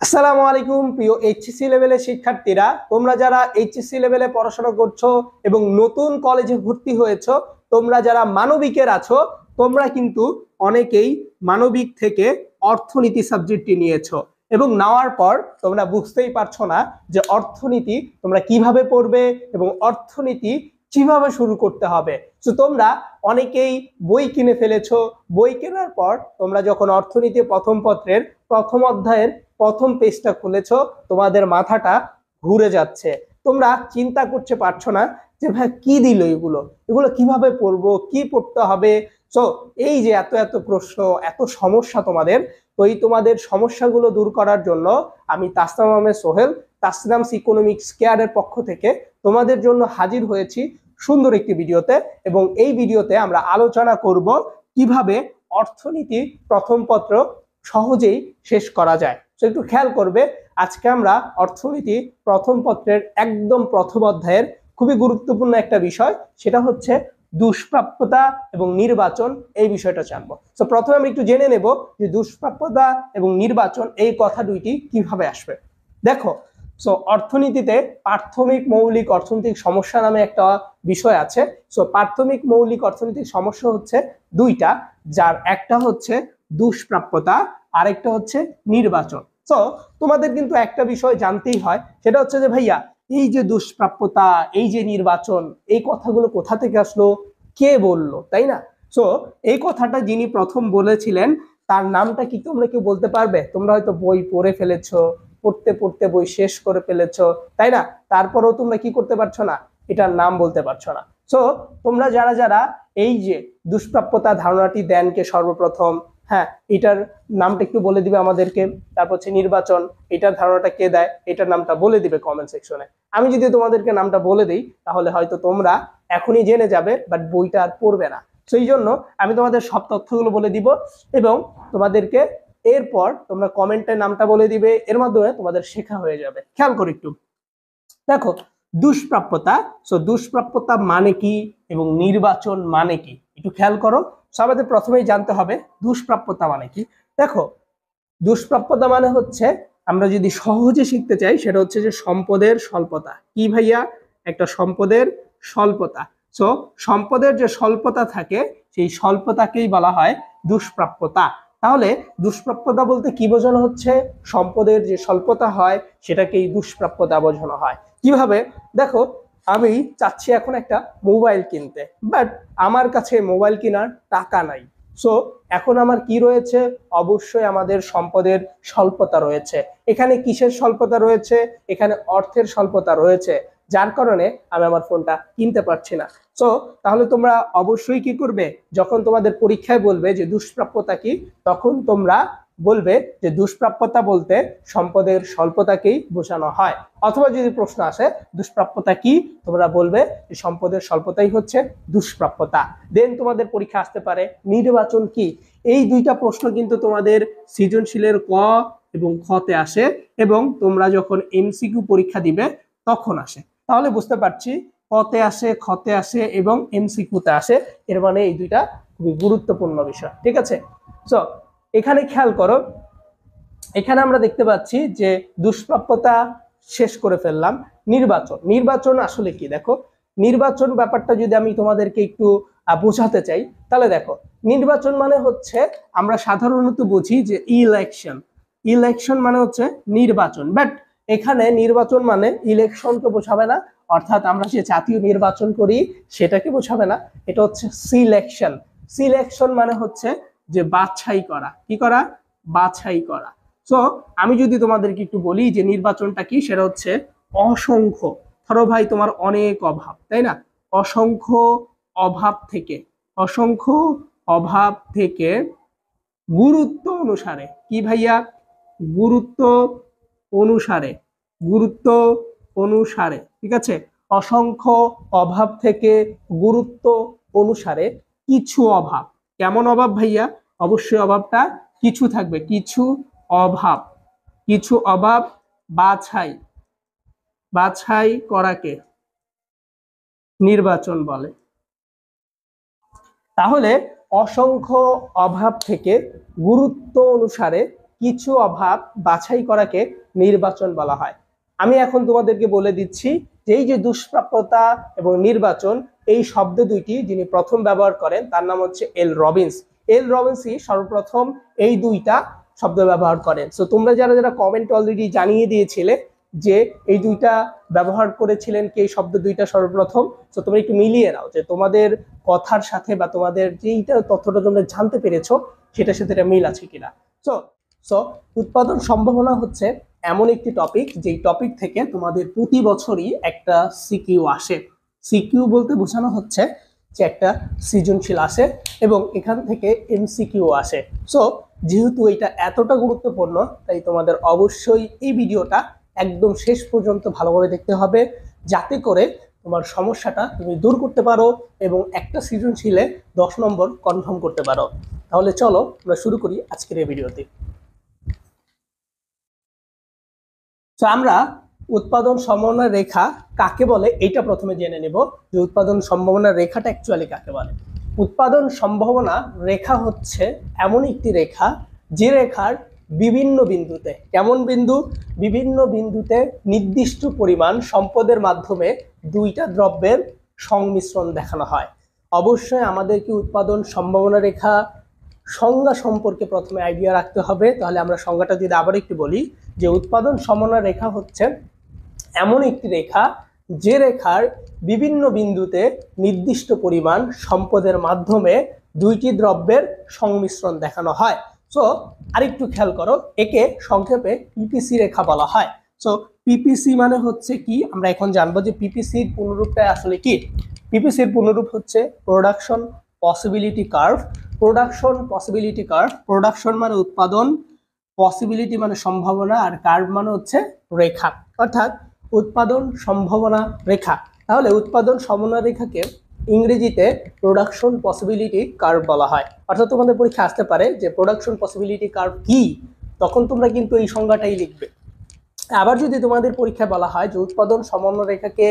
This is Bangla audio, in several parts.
আসসালামু আলাইকুম প্রিয় এইচএসসি লেভেলের শিক্ষার্থীরা, তোমরা যারা এইচএসসি লেভেলে পড়াশোনা করছো এবং নতুন কলেজে ভর্তি হয়েছো, তোমরা যারা মানবিকের আছো, তোমরা কিন্তু অনেকেই মানবিক থেকে অর্থনীতি সাবজেক্টটি নিয়েছো এবং নেওয়ার পর তোমরা বুঝতেই পারছো না যে অর্থনীতি তোমরা কিভাবে পড়বে এবং অর্থনীতি কিভাবে শুরু করতে হবে। তো তোমরা অনেকেই বই কিনে ফেলেছো। বই কেনার পর তোমরা যখন অর্থনীতি প্রথম পত্রের প্রথম অধ্যায়ের প্রথম পেজটা খুলেছো, তোমাদের মাথাটা ঘুরে যাচ্ছে। তোমরা চিন্তা করতে পারছো না যে ভাই কি দিল এগুলো, এগুলো কিভাবে পড়বো, কি পড়তে হবে। তো এই যে এত এত প্রশ্ন, এত সমস্যা তোমাদের, তো এই তোমাদের সমস্যাগুলো দূর করার জন্য আমি তাসনাম আহমেদ সোহেল, তাসনামস ইকোনমিক্স কেয়ারের পক্ষ থেকে তোমাদের জন্য হাজির হয়েছি সুন্দর একটি ভিডিওতে। এবং এই ভিডিওতে আমরা আলোচনা করব কিভাবে অর্থনীতি প্রথম পত্র সহজেই শেষ করা যায়। তো একটু খেয়াল করবে, আজকে আমরা অর্থনীতি প্রথম পত্রের একদম প্রথম অধ্যায়ের খুবই গুরুত্বপূর্ণ একটা বিষয়, সেটা হচ্ছে দুষ্প্রাপ্যতা এবং নির্বাচন, এই বিষয়টা জানবো। তো প্রথমে আমরা একটু জেনে নেব যে দুষ্প্রাপ্যতা এবং নির্বাচন এই কথা দুইটি কিভাবে আসবে। দেখো, সো অর্থনীতিতে প্রাথমিক মৌলিক অর্থনৈতিক সমস্যা নামে একটা বিষয় আছে। সো প্রাথমিক মৌলিক অর্থনৈতিক সমস্যা হচ্ছে দুইটা, যার একটা হচ্ছে দুষ্প্রাপ্যতা, আরেকটা হচ্ছে নির্বাচন। তো তোমাদের কিন্তু একটা বিষয় জানতেই হয়, সেটা হচ্ছে যে ভাইয়া এই যে দুষ্প্রাপ্যতা, এই যে নির্বাচন, এই কথাগুলো কোথা থেকে আসলো, কে বললো, তাই না? সো এই কথাটা যিনি প্রথম বলেছিলেন তার নামটা কি তোমরা কেউ বলতে পারবে? তোমরা হয়তো বই পড়ে ফেলেছো, পড়তে পড়তে বই শেষ করে ফেলেছো, তাই না? তারপরেও তোমরা কি করতে পারছো না, এটার নাম বলতে পারছো না। সো তোমরা যারা যারা এই যে দুষ্প্রাপ্যতা ধারণাটি দেন কে সর্বপ্রথম, হ্যাঁ, এটার নামটা একটু বলে দিবে আমাদেরকে। তারপর হচ্ছে নির্বাচন, এটার ধারণাটা কে দেয়, এটার নামটা বলে দিবে কমেন্ট সেকশনে। আমি যদি তোমাদেরকে নামটা বলে দিই তাহলে হয়তো তোমরা এখনই জেনে যাবে, বাট বইটা আর পড়বে না। সেই জন্য আমি তোমাদের সব তথ্যগুলো বলে দিব এবং তোমাদেরকে এরপর তোমরা কমেন্টে নামটা বলে দিবে, এর মাধ্যমে তোমাদের শেখা হয়ে যাবে। খেয়াল করো একটু, দেখো দুষ্প্রাপ্যতা, সো দুষ্প্রাপ্যতা মানে কি এবং নির্বাচন মানে কি, একটু খেয়াল করো। সবাইদের প্রথমেই জানতে হবে দুষ্প্রাপ্যতা মানে কি। দেখো, দুষ্প্রাপ্যতা মানে হচ্ছে, আমরা যদি সহজে শিখতে চাই, সেটা হচ্ছে যে সম্পদের স্বল্পতা। কি ভাইয়া? একটা সম্পদের স্বল্পতা। সো সম্পদের যে স্বল্পতা থাকে, সেই স্বল্পতাকেই বলা হয় দুষ্প্রাপ্যতা। তাহলে দুষ্প্রাপ্যতা বলতে কি বোঝানো হচ্ছে? সম্পদের যে স্বল্পতা হয় সেটাকেই দুষ্প্রাপ্যতা বোঝানো হয়। কিভাবে? দেখো, আমি চাচ্ছি এখন একটা মোবাইল কিনতে, বাট আমার কাছে মোবাইল কেনার টাকা নাই। সো এখন আমার কি রয়েছে? অবশ্যই আমাদের সম্পদের স্বল্পতা রয়েছে। এখানে কিসের স্বল্পতা রয়েছে? এখানে অর্থের স্বল্পতা রয়েছে, যার কারণে আমি আমার ফোনটা কিনতে পারছি না। সো তাহলে তোমরা অবশ্যই কি করবে, যখন তোমাদের পরীক্ষায় বলবে যে দুষ্প্রাপ্যতা কি, তখন তোমরা বলবে যে দুষ্প্রাপ্যতা বলতে সম্পদের স্বল্পতাকেই বোঝানো হয়। অথবা যদি প্রশ্ন আসে দুষ্প্রাপ্যতা কি, তোমরা বলবে যে সম্পদের স্বল্পতাই হচ্ছে দুষ্প্রাপ্যতা। দেন তোমাদের পরীক্ষা আসতে পারে নির্বাচন কি। এই দুইটা প্রশ্ন কিন্তু তোমাদের সৃজনশীলের ক এবং খতে আসে, এবং তোমরা যখন এমসিকিউ পরীক্ষা দিবে তখন আসে। তাহলে বুঝতে পারছি কতে আসে, খতে আসে এবং এমসিকিউতে আসে, এর মানে এই দুইটা খুবই গুরুত্বপূর্ণ বিষয়। ঠিক আছে? সো এখানে খেয়াল করো, এখানে আমরা দেখতে পাচ্ছি যে দুষ্প্রাপ্যতা শেষ করে ফেললাম। নির্বাচন, নির্বাচন আসলে কি? দেখো, নির্বাচন ব্যাপারটা যদি আমি তোমাদেরকে একটু বোঝাতে চাই, তাহলে দেখো, নির্বাচন মানে হচ্ছে, আমরা সাধারণত বুঝি যে ইলেকশন, ইলেকশন মানে হচ্ছে নির্বাচন, বাট এখানে নির্বাচন মানে ইলেকশন তো বোঝাবে না, অর্থাৎ আমরা যে জাতীয় নির্বাচন করি সেটাকে বোঝাবে না। এটা হচ্ছে সিলেকশন। সিলেকশন মানে হচ্ছে যে বাছাই করা। কি করা? বাছাই করা। সো আমি যদি তোমাদেরকে একটু বলি যে নির্বাচনটা কি, সেটা হচ্ছে অসংখ্য, ধরো ভাই তোমার অনেক অভাব, তাই না? অসংখ্য অভাব থেকে, অসংখ্য অভাব থেকে গুরুত্ব অনুসারে, কি ভাইয়া? গুরুত্ব অনুসারে, গুরুত্ব অনুসারে, ঠিক আছে? অসংখ্য অভাব থেকে গুরুত্ব অনুসারে কিছু অভাব। কেমন অভাব ভাইয়া? অবশ্যই অভাবটা কিছু থাকবে, কিছু অভাব, কিছু অভাব বাছাই, বাছাই করাকে নির্বাচন বলে। তাহলে অসংখ্য অভাব থেকে গুরুত্ব অনুসারে কিছু অভাব বাছাই করাকে নির্বাচন বলা হয়। আমি এখন তোমাদেরকে বলে দিচ্ছি যে এই যে দুষ্প্রাপ্যতা এবং নির্বাচন, এই শব্দ দুইটি যিনি প্রথম ব্যবহার করেন তার নাম হচ্ছে এল রবিন্স। এল রবিন্সই সর্বপ্রথম এই দুইটা শব্দ ব্যবহার করেন। সো তোমরা যারা যারা কমেন্ট অলরেডি জানিয়ে দিয়েছিলে যে এই দুইটা ব্যবহার করেছিলেন কে এই শব্দ দুইটা সর্বপ্রথম, তো তোমরা একটু মিলিয়ে নাও যে তোমাদের কথার সাথে বা তোমাদের যেইটা তথ্যটা তোমরা জানতে পেরেছো সেটার সাথে এটা মিল আছে কিনা। সো সো উৎপাদন সম্ভাবনা হচ্ছে এমন একটি টপিক যেই টপিক থেকে তোমাদের প্রতি বছরই একটা সিকিউ আসে। সিকিউ বলতে বোঝানো হচ্ছে যে একটা সৃজনশীল আসে এবং এখান থেকে এমসিকিউ আসে। সো যেহেতু এটা এতটা গুরুত্বপূর্ণ তাই তোমাদের অবশ্যই এই ভিডিওটা একদম শেষ পর্যন্ত ভালোভাবে দেখতে হবে, যাতে করে তোমার সমস্যাটা তুমি দূর করতে পারো এবং একটা সৃজনশীলে 10 নম্বর কনফার্ম করতে পারো। তাহলে চলো আমরা শুরু করি আজকের এই ভিডিওতে। তো আমরা উৎপাদন সম্ভাবনা রেখা কাকে বলে এটা প্রথমে জেনে নেব যে উৎপাদন সম্ভাবনা রেখাটা অ্যাকচুয়ালি কাকে বলে। উৎপাদন সম্ভাবনা রেখা হচ্ছে এমন একটি রেখা যে রেখার বিভিন্ন বিন্দুতে, কেমন বিন্দু, বিভিন্ন বিন্দুতে নির্দিষ্ট পরিমাণ সম্পদের মাধ্যমে দুইটা দ্রব্যের সংমিশ্রণ দেখানো হয়। অবশ্যই আমাদেরকে উৎপাদন সম্ভাবনা রেখা সংজ্ঞা সম্পর্কে প্রথমে আইডিয়া রাখতে হবে। তাহলে আমরা সংজ্ঞাটা যদি আবার একটু বলি যে উৎপাদন সম্ভাবনা রেখা হচ্ছে এমন একটি রেখা যে রেখার বিভিন্ন বিন্দুতে নির্দিষ্ট পরিমাণ সম্পদের মাধ্যমে দুইটি দ্রব্যের সংমিশ্রণ দেখানো হয়। সো আরেকটু খেয়াল করো, একে সংক্ষেপে পিপিসি রেখা বলা হয়। সো পিপিসি মানে হচ্ছে কি, আমরা এখন জানবো যে পিপিসির পূর্ণরূপটা আসলে কি। পিপিসির পূর্ণরূপ হচ্ছে production possibility curve. Production possibility curve, production মানে উৎপাদন, পসিবিলিটি মানে সম্ভাবনা, আর কার্ভ মানে হচ্ছে রেখা, অর্থাৎ উৎপাদন সম্ভাবনা রেখা। তাহলে উৎপাদন সম্ভাবনা রেখাকে ইংরেজিতে প্রোডাকশন পসিবিলিটি কার্ভ বলা হয়। অর্থাৎ তোমাদের পরীক্ষা আসতে পারে যে প্রোডাকশন পসিবিলিটি কার্ভ কি, তখন তোমরা কিন্তু এই সংজ্ঞাটাই লিখবে। আবার যদি তোমাদের পরীক্ষায় বলা হয় যে উৎপাদন সম্ভাবনা রেখাকে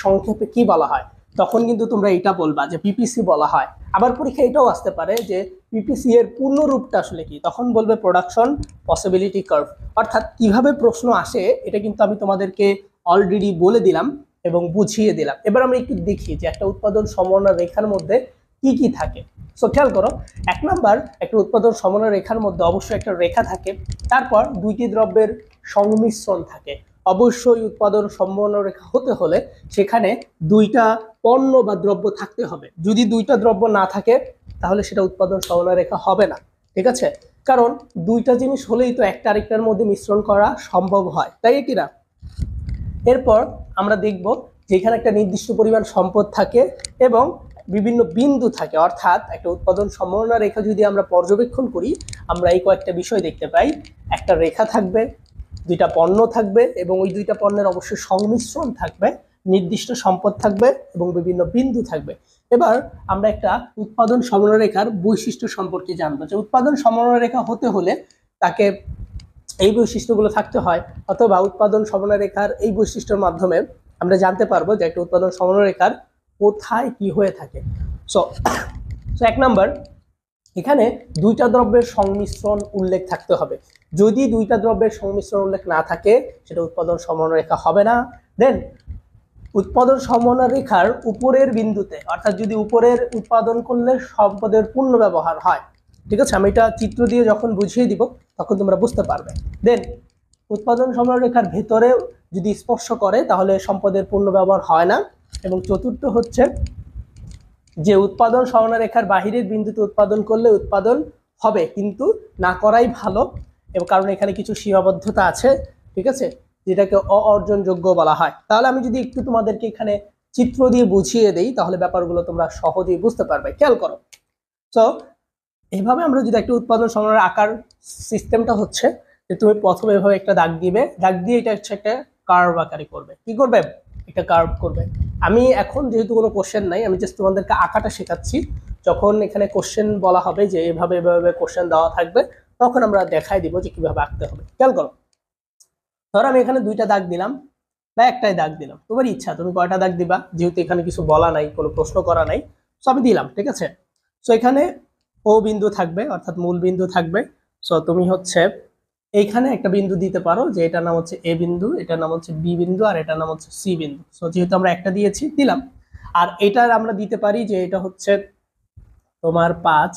সংক্ষেপে কি বলা হয়, তখন কিন্তু তোমরা এটা বলবা যে পিপিসি বলা হয়। আবার পরীক্ষা এটাও আসতে পারে যে পিপিসি এর পূর্ণরূপটা আসলে কি, তখন বলবে প্রোডাকশন পসিবিলিটি কার্ভ। অর্থাৎ কিভাবে প্রশ্ন আসে এটা কিন্তু আমি তোমাদেরকে অলরেডি বলে দিলাম এবং বুঝিয়ে দিলাম। এবার আমরা একটু দেখি যে একটা উৎপাদন সম্ভাবনা রেখার মধ্যে কি কি থাকে। সো খেয়াল করো, 1 নাম্বার, একটা উৎপাদন সম্ভাবনা রেখার মধ্যে অবশ্যই একটা রেখা থাকে, তারপর দুইটি দ্রব্যের সংমিশ্রণ থাকে। অবশ্যই উৎপাদন সম্ভাবনা রেখা হতে হলে সেখানে দুইটা পণ্য বা দ্রব্য থাকতে হবে। যদি দুইটা দ্রব্য না থাকে তাহলে সেটা উৎপাদন সম্ভাবনা রেখা হবে না, ঠিক আছে? কারণ দুইটা জিনিস হলেই তো একটা আরেকটার মধ্যে মিশ্রণ করা সম্ভব হয়, তাই কি না? এরপর আমরা দেখব যেখানে একটা নির্দিষ্ট পরিমাণ সম্পদ থাকে এবং বিভিন্ন বিন্দু থাকে, অর্থাৎ একটা উৎপাদন সম্ভাবনা রেখা যদি আমরা পর্যবেক্ষণ করি আমরা এই কয়েকটা বিষয় দেখতে পাই। একটা রেখা থাকবে, দুইটা পণ্য থাকবে এবং ওই দুইটা পণ্যের অবশ্যই সংমিশ্রণ থাকবে, নির্দিষ্ট সম্পদ থাকবে এবং বিভিন্ন বিন্দু থাকবে। এবার আমরা একটা উৎপাদন সম্ভাবনা রেখার বৈশিষ্ট্য সম্পর্কে জানবো যে উৎপাদন সম্ভাবনা রেখা হতে হলে তাকে এই বৈশিষ্ট্যগুলো থাকতে হয়, অথবা উৎপাদন সম্ভাবনা রেখার এই বৈশিষ্ট্যের মাধ্যমে আমরা জানতে পারবো যে একটা উৎপাদন সম্ভাবনা রেখার কোথায় কি হয়ে থাকে। সো 1 নাম্বার, এখানে দুইটা দ্রব্যের সংমিশ্রণ উল্লেখ থাকতে হবে। যদি দুইটা দ্রব্যের সংমিশ্রণ উল্লেখ না থাকে সেটা উৎপাদন সম্ভাবনা রেখা হবে না। দেন উৎপাদন সম্ভাবনা রেখার উপরের বিন্দুতে, অর্থাৎ যদি উপরের উৎপাদন করলে সম্পদের পূর্ণ ব্যবহার হয়, ঠিক আছে? আমি এটা চিত্র দিয়ে যখন বুঝিয়ে দিব তখন তোমরা বুঝতে পারবে। দেন উৎপাদন সম্ভাবনা রেখার ভেতরে যদি স্পর্শ করে তাহলে সম্পদের পূর্ণ ব্যবহার হয় না। এবং চতুর্থ হচ্ছে যে উৎপাদন সম্ভাবনা রেখার বাহিরের বিন্দুতে উৎপাদন করলে উৎপাদন হবে, কিন্তু না করাই ভালো, এবং কারণ এখানে কিছু সীমাবদ্ধতা আছে, ঠিক আছে, যেটাকে অর্জনযোগ্য বলা হয়। তাহলে আমি যদি একটু তোমাদেরকে এখানে চিত্র দিয়ে বুঝিয়ে দেই তাহলে ব্যাপারগুলো তোমরা সহজেই বুঝতে পারবে। খেয়াল করো, সো এইভাবে আমরা যদি একটা উৎপাদন সম্ভাবনার আকার সিস্টেমটা হচ্ছে যে তুমি প্রথমে এভাবে একটা দাগ দিবে, দাগ দিয়ে এটা হচ্ছে একটা কার্ভ আকারে করবে। কি করবে? একটা কার্ভ করবে। আমি এখন যেহেতু কোনো কোশ্চেন নাই, আমি জাস্ট তোমাদেরকে আঁকাটা শেখাচ্ছি। যখন এখানে কোশ্চেন বলা হবে যে এভাবে এভাবে কোশ্চেন দেওয়া থাকবে তখন আমরা দেখাই দিব যে কিভাবে আঁকতে হবে। খেয়াল করো, ধরো আমি এখানে দুইটা দাগ দিলাম বা একটাই দাগ দিলাম, তোমার ইচ্ছা তুমি কয়টা দাগ দিবা, যেহেতু এখানে কিছু বলা নাই, কোনো প্রশ্ন করা নাই, সো আমি দিলাম, ঠিক আছে? সো এখানে ও বিন্দু থাকবে, অর্থাৎ মূল বিন্দু থাকবে। সো তুমি হচ্ছে এইখানে একটা বিন্দু দিতে পারো যে এটার নাম হচ্ছে এ বিন্দু, এটার নাম হচ্ছে বি বিন্দু, আর এটার নাম হচ্ছে সি বিন্দু। সো যেহেতু আমরা একটা দিয়েছি দিলাম। আর এটার আমরা দিতে পারি যে এটা হচ্ছে তোমার 5,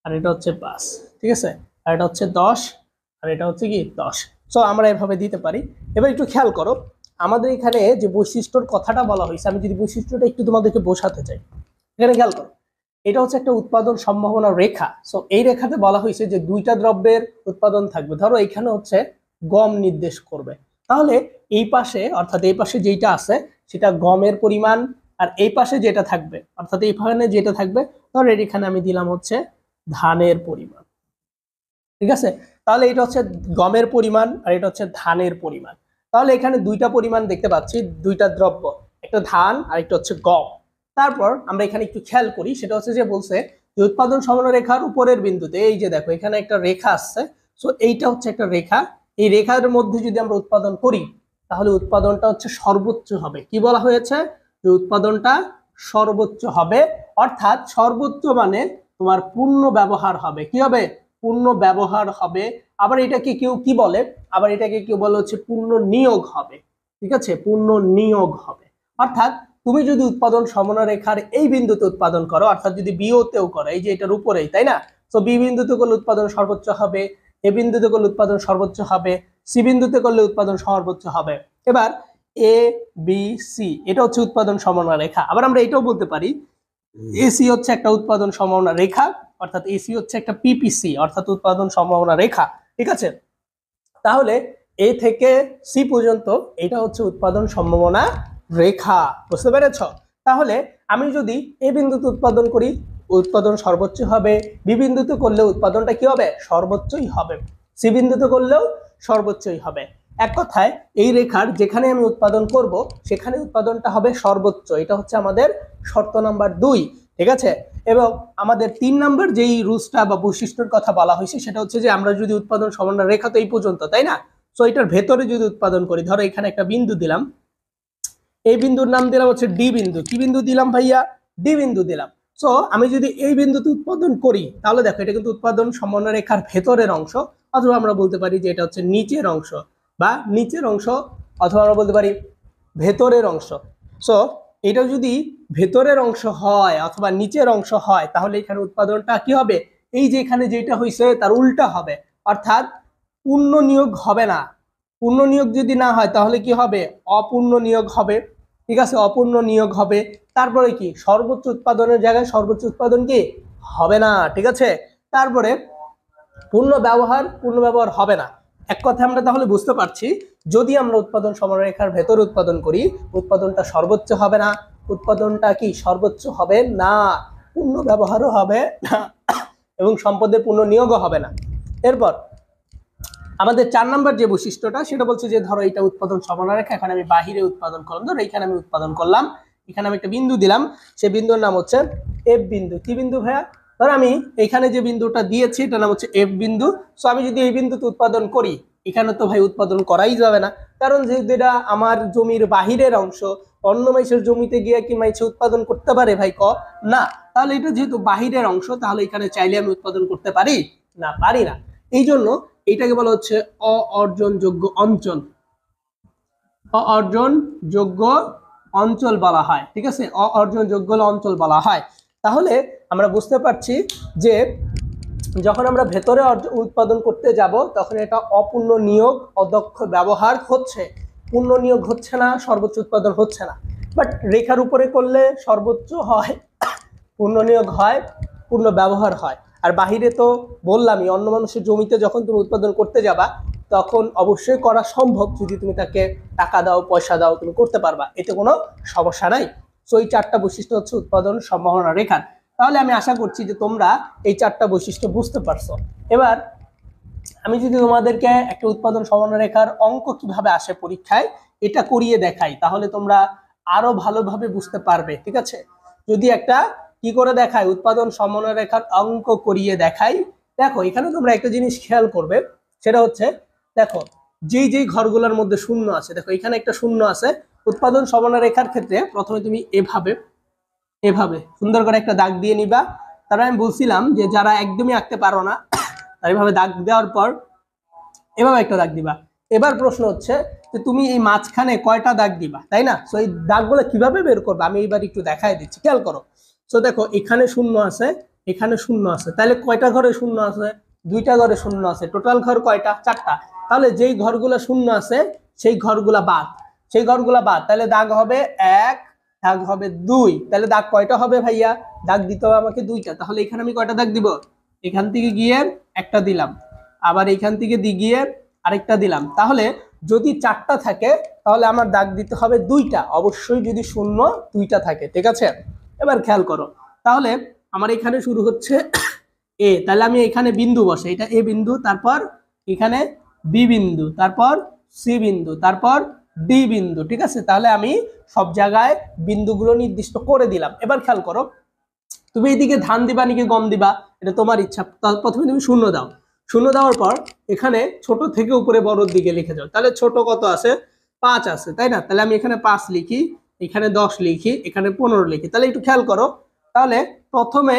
আর এটা হচ্ছে 5, ঠিক আছে, আর এটা হচ্ছে 10, আর এটা হচ্ছে কি 10। সো আমরা এভাবে দিতে পারি। এবার একটু খেয়াল করো, আমাদের এখানে যে বৈশিষ্ট্যর কথাটা বলা হয়েছে, আমি যদি বৈশিষ্ট্যটা একটু তোমাদেরকে বোঝাতে চাই, এখানে খেয়াল করো, এটা হচ্ছে একটা উৎপাদন সম্ভাবনা রেখা। সো এই রেখাতে বলা হয়েছে যে দুইটা দ্রব্যের উৎপাদন থাকবে। ধরো এখানে হচ্ছে গম নির্দেশ করবে, তাহলে এই পাশে অর্থাৎ এই পাশে যেটা আছে সেটা গমের পরিমাণ, আর এই পাশে যেটা থাকবে অর্থাৎ এইখানে যেটা থাকবে, ধরো এখানে আমি দিলাম হচ্ছে ধানের পরিমাণ, ঠিক আছে। তাহলে এটা হচ্ছে গমের পরিমাণ আর এটা হচ্ছে ধানের পরিমাণ। তাহলে এখানে দুইটা পরিমাণ দেখতে পাচ্ছি, দুইটা দ্রব্য, একটা ধান আর একটা হচ্ছে গম। তারপর আমরা এখানে একটু খেয়াল করি, সেটা হচ্ছে যে বলছে যে উৎপাদন সমন্বয় রেখার উপরের বিন্দুতে, এই যে দেখো এখানে একটা রেখা আসছে, সো এইটা হচ্ছে একটা রেখা, এই রেখার মধ্যে যদি আমরা উৎপাদন করি তাহলে উৎপাদনটা হচ্ছে সর্বোচ্চ হবে। কি বলা হয়েছে? যে উৎপাদনটা সর্বোচ্চ হবে, অর্থাৎ সর্বোচ্চ মানে তোমার পূর্ণ ব্যবহার হবে। কি হবে? পূর্ণ ব্যবহার হবে। আবার এটাকে কেউ কি বলে, আবার এটাকে কেউ বলে হচ্ছে পূর্ণ নিয়োগ হবে, ঠিক আছে, পূর্ণ নিয়োগ হবে। অর্থাৎ তুমি যদি উৎপাদন সমন্বয় রেখার এই বিন্দুতে উৎপাদন করো, অর্থাৎ যদি বিওতেও করো, এই যে এটার উপরেই, তাই না, তো বি বিন্দুতে করলে উৎপাদন সর্বোচ্চ হবে, এ বিন্দুতে করলে উৎপাদন সর্বোচ্চ হবে, সি বিন্দুতে করলে উৎপাদন সর্বোচ্চ হবে। এবার এ বি সি এটা হচ্ছে উৎপাদন সমন্বয় রেখা। আবার আমরা এটাও বলতে পারি এসি হচ্ছে একটা উৎপাদন সম্ভাবনা রেখা, অর্থাৎ এসি হচ্ছে একটা পিপিসি অর্থাৎ উৎপাদন সম্ভাবনা রেখা, ঠিক আছে। তাহলে এ থেকে সি পর্যন্ত এটা হচ্ছে উৎপাদন সম্ভাবনা রেখা, বুঝতে পেরেছ? তাহলে আমি যদি এ বিন্দুতে উৎপাদন করি উৎপাদন সর্বোচ্চ হবে, বি বিন্দুতে করলে উৎপাদনটা কি হবে? সর্বোচ্চই হবে, সি বিন্দুতে করলেও সর্বোচ্চই হবে। এক কথায় এই রেখার যেখানে আমি উৎপাদন করব সেখানে উৎপাদনটা হবে সর্বোচ্চ। এটা হচ্ছে আমাদের শর্ত নাম্বার 2, ঠিক আছে। এবং আমাদের 3 নাম্বার যেই রুলসটা বা বৈশিষ্ট্যের কথা বলা হয়েছে সেটা হচ্ছে যে আমরা যদি উৎপাদন সমন্বয় রেখা তো এই পর্যন্ত, তাই না, সো এটার ভেতরে যদি উৎপাদন করি, ধরো এখানে একটা বিন্দু দিলাম, এই বিন্দুর নাম দিলাম হচ্ছে ডি বিন্দু। কি বিন্দু দিলাম ভাইয়া? ডি বিন্দু দিলাম। সো আমি যদি এই বিন্দুতে উৎপাদন করি তাহলে দেখো এটা কিন্তু উৎপাদন সমন্বয় রেখার ভেতরের অংশ, অথবা আমরা বলতে পারি যে এটা হচ্ছে নিচের অংশ বা নিচের অংশ, অথবা আমরা বলতে পারি ভেতরের অংশ। সো এটা যদি ভেতরের অংশ হয় অথবা নিচের অংশ হয় তাহলে এখানে উৎপাদনটা কি হবে? এই যে এখানে যেটা হয়েছে তার উল্টা হবে, অর্থাৎ পূর্ণ নিয়োগ হবে না। পূর্ণ নিয়োগ যদি না হয় তাহলে কি হবে? অপূর্ণ নিয়োগ হবে, ঠিক আছে, অপূর্ণ নিয়োগ হবে। তারপরে কি? সর্বোচ্চ উৎপাদনের জায়গায় সর্বোচ্চ উৎপাদন কি হবে না, ঠিক আছে। তারপরে পূর্ণ ব্যবহার হবে না। এক কথা আমরা তাহলে বুঝতে পারছি, যদি আমরা উৎপাদন সমরেখার ভেতর উৎপাদন করি উৎপাদনটা সর্বোচ্চ হবে না, উৎপাদনটা কি সর্বোচ্চ হবে না, পূর্ণ ব্যবহারও হবে না এবং সম্পদের পূর্ণ নিয়োগও হবে না। এরপর আমাদের 4 নাম্বার যে বৈশিষ্ট্যটা সেটা বলছে যে ধরো এটা উৎপাদন সমন্বয় রেখা, এখন আমি বাহিরে উৎপাদন করলাম, ধরো এখানে আমি উৎপাদন করলাম, এখানে আমি একটা বিন্দু দিলাম, সেই বিন্দুর নাম হচ্ছে এফ বিন্দু। কি বিন্দু ভাইয়া? ধরো আমি এখানে যে বিন্দুটা দিয়েছি এটার নাম হচ্ছে এফ বিন্দু। সো আমি যদি এই বিন্দুতে উৎপাদন করি এখানে তো ভাই উৎপাদন করাই যাবে না, কারণ যেহেতু এটা আমার জমির বাহিরের অংশ, অন্য মাইসের জমিতে গিয়ে কি মাইসে উৎপাদন করতে পারে ভাই? না। তাহলে এটা যেহেতু বাহিরের অংশ তাহলে এখানে চাইলে আমি উৎপাদন করতে পারি না, পারি না। এই জন্য এটাকে বলা হচ্ছে অর্জনযোগ্য অঞ্চল, অর্জনযোগ্য অঞ্চল বলা হয়, ঠিক আছে, অর্জনযোগ্য অঞ্চল বলা হয়। তাহলে আমরা বুঝতে পারছি যে যখন আমরা ভেতরে উৎপাদন করতে যাব তখন এটা অপূর্ণ নিয়োগ, অদক্ষ ব্যবহার হচ্ছে, পূর্ণ নিয়োগ হচ্ছে না, সর্বোচ্চ উৎপাদন হচ্ছে না। বাট রেখার উপরে করলে সর্বোচ্চ হয়, পূর্ণ নিয়োগ হয়, পূর্ণ ব্যবহার হয়। আর বাহিরে তো বললামই, অন্য মানুষের জমিতে যখন তুমি উৎপাদন করতে যাবা তখন অবশ্যই করা সম্ভব, যদি তুমি তাকে টাকা দাও, পয়সা দাও, তুমি করতে পারবা, এতে কোনো সমস্যা নাই। সো এই 4টা বৈশিষ্ট্য হচ্ছে উৎপাদন সম্ভাবনা রেখার। তাহলে আমি আশা করছি যে তোমরা এই 4টা বৈশিষ্ট্য বুঝতে পারছো। এবার আমি যদি তোমাদেরকে একটা উৎপাদন সমন্বয় রেখার অঙ্ক কিভাবে আসে পরীক্ষায় এটা করিয়ে দেখাই তাহলে তোমরা আরো ভালোভাবে বুঝতে পারবে, ঠিক আছে। যদি একটা কি করে দেখাই, উৎপাদন সমন্বয় রেখার অঙ্ক করিয়ে দেখাই, দেখো এখানে তোমরা একটা জিনিস খেয়াল করবে, সেটা হচ্ছে দেখো যেই যেই ঘরগুলোর মধ্যে শূন্য আছে, দেখো এখানে একটা শূন্য আছে। উৎপাদন সমন্বয় রেখার ক্ষেত্রে প্রথমে তুমি এভাবে এভাবে সুন্দর করে একটা দাগ দিয়ে নিবা। তারপর আমি বলছিলাম যে যারা একদমই আঁকতে পারো না তার এভাবে দাগ দেওয়ার পর এভাবে একটা দাগ দিবা। এবার প্রশ্ন হচ্ছে যে তুমি এই মাঝখানে কয়টা দাগ দিবা, তাই না? সো এই দাগগুলো কিভাবে বের করবে আমি এবার একটু দেখাই দিচ্ছি, খেয়াল করো। সো দেখো এখানে শূন্য আছে, এখানে শূন্য আছে, তাহলে কয়টা ঘরে শূন্য আছে? দুইটা ঘরে শূন্য আছে। টোটাল ঘর কয়টা? চারটা। তাহলে যেই ঘরগুলো শূন্য আছে সেই ঘরগুলা বাদ, সেই ঘরগুলা বাদ, তাহলে দাগ হবে 1, দাগ হবে 2। তাহলে দাগ কয়টা হবে ভাইয়া? দাগ দিতে হবে আমাকে 2টা। তাহলে এখানে আমি কয়টা দাগ দিব? এখান থেকে গিয়ে একটা দিলাম, আবার এখান থেকে গিয়ে আরেকটা দিলাম। তাহলে যদি 4টা থাকে তাহলে আমার দাগ দিতে হবে 2টা, অবশ্যই যদি শূন্য 2টা থাকে, ঠিক আছে? এবার খেয়াল করো, তাহলে আমার এখানে শুরু হচ্ছে এ, তাহলে আমি এখানে বিন্দু বসে, এটা এ বিন্দু, তারপর এখানে বি বিন্দু, তারপর সি বিন্দু, তারপর ডি বিন্দু, ঠিক আছে? তাহলে আমি সব জায়গায় বিন্দুগুলো নির্দিষ্ট করে দিলাম। এবার খেয়াল করো, তুমি এইদিকে ধান দিবা নাকি গম দিবা এটা তোমার ইচ্ছা। প্রথমে তুমি শূন্য দাও, শূন্য দেওয়ার পর এখানে ছোট থেকে উপরে বড়র দিকে লিখে যাও। তাহলে ছোট কত আছে? 5 আছে, তাই না? তাহলে আমি এখানে 5 লিখি, এখানে 10 লিখি, এখানে 15 লিখি। তাহলে একটু খেয়াল করো, তাহলে প্রথমে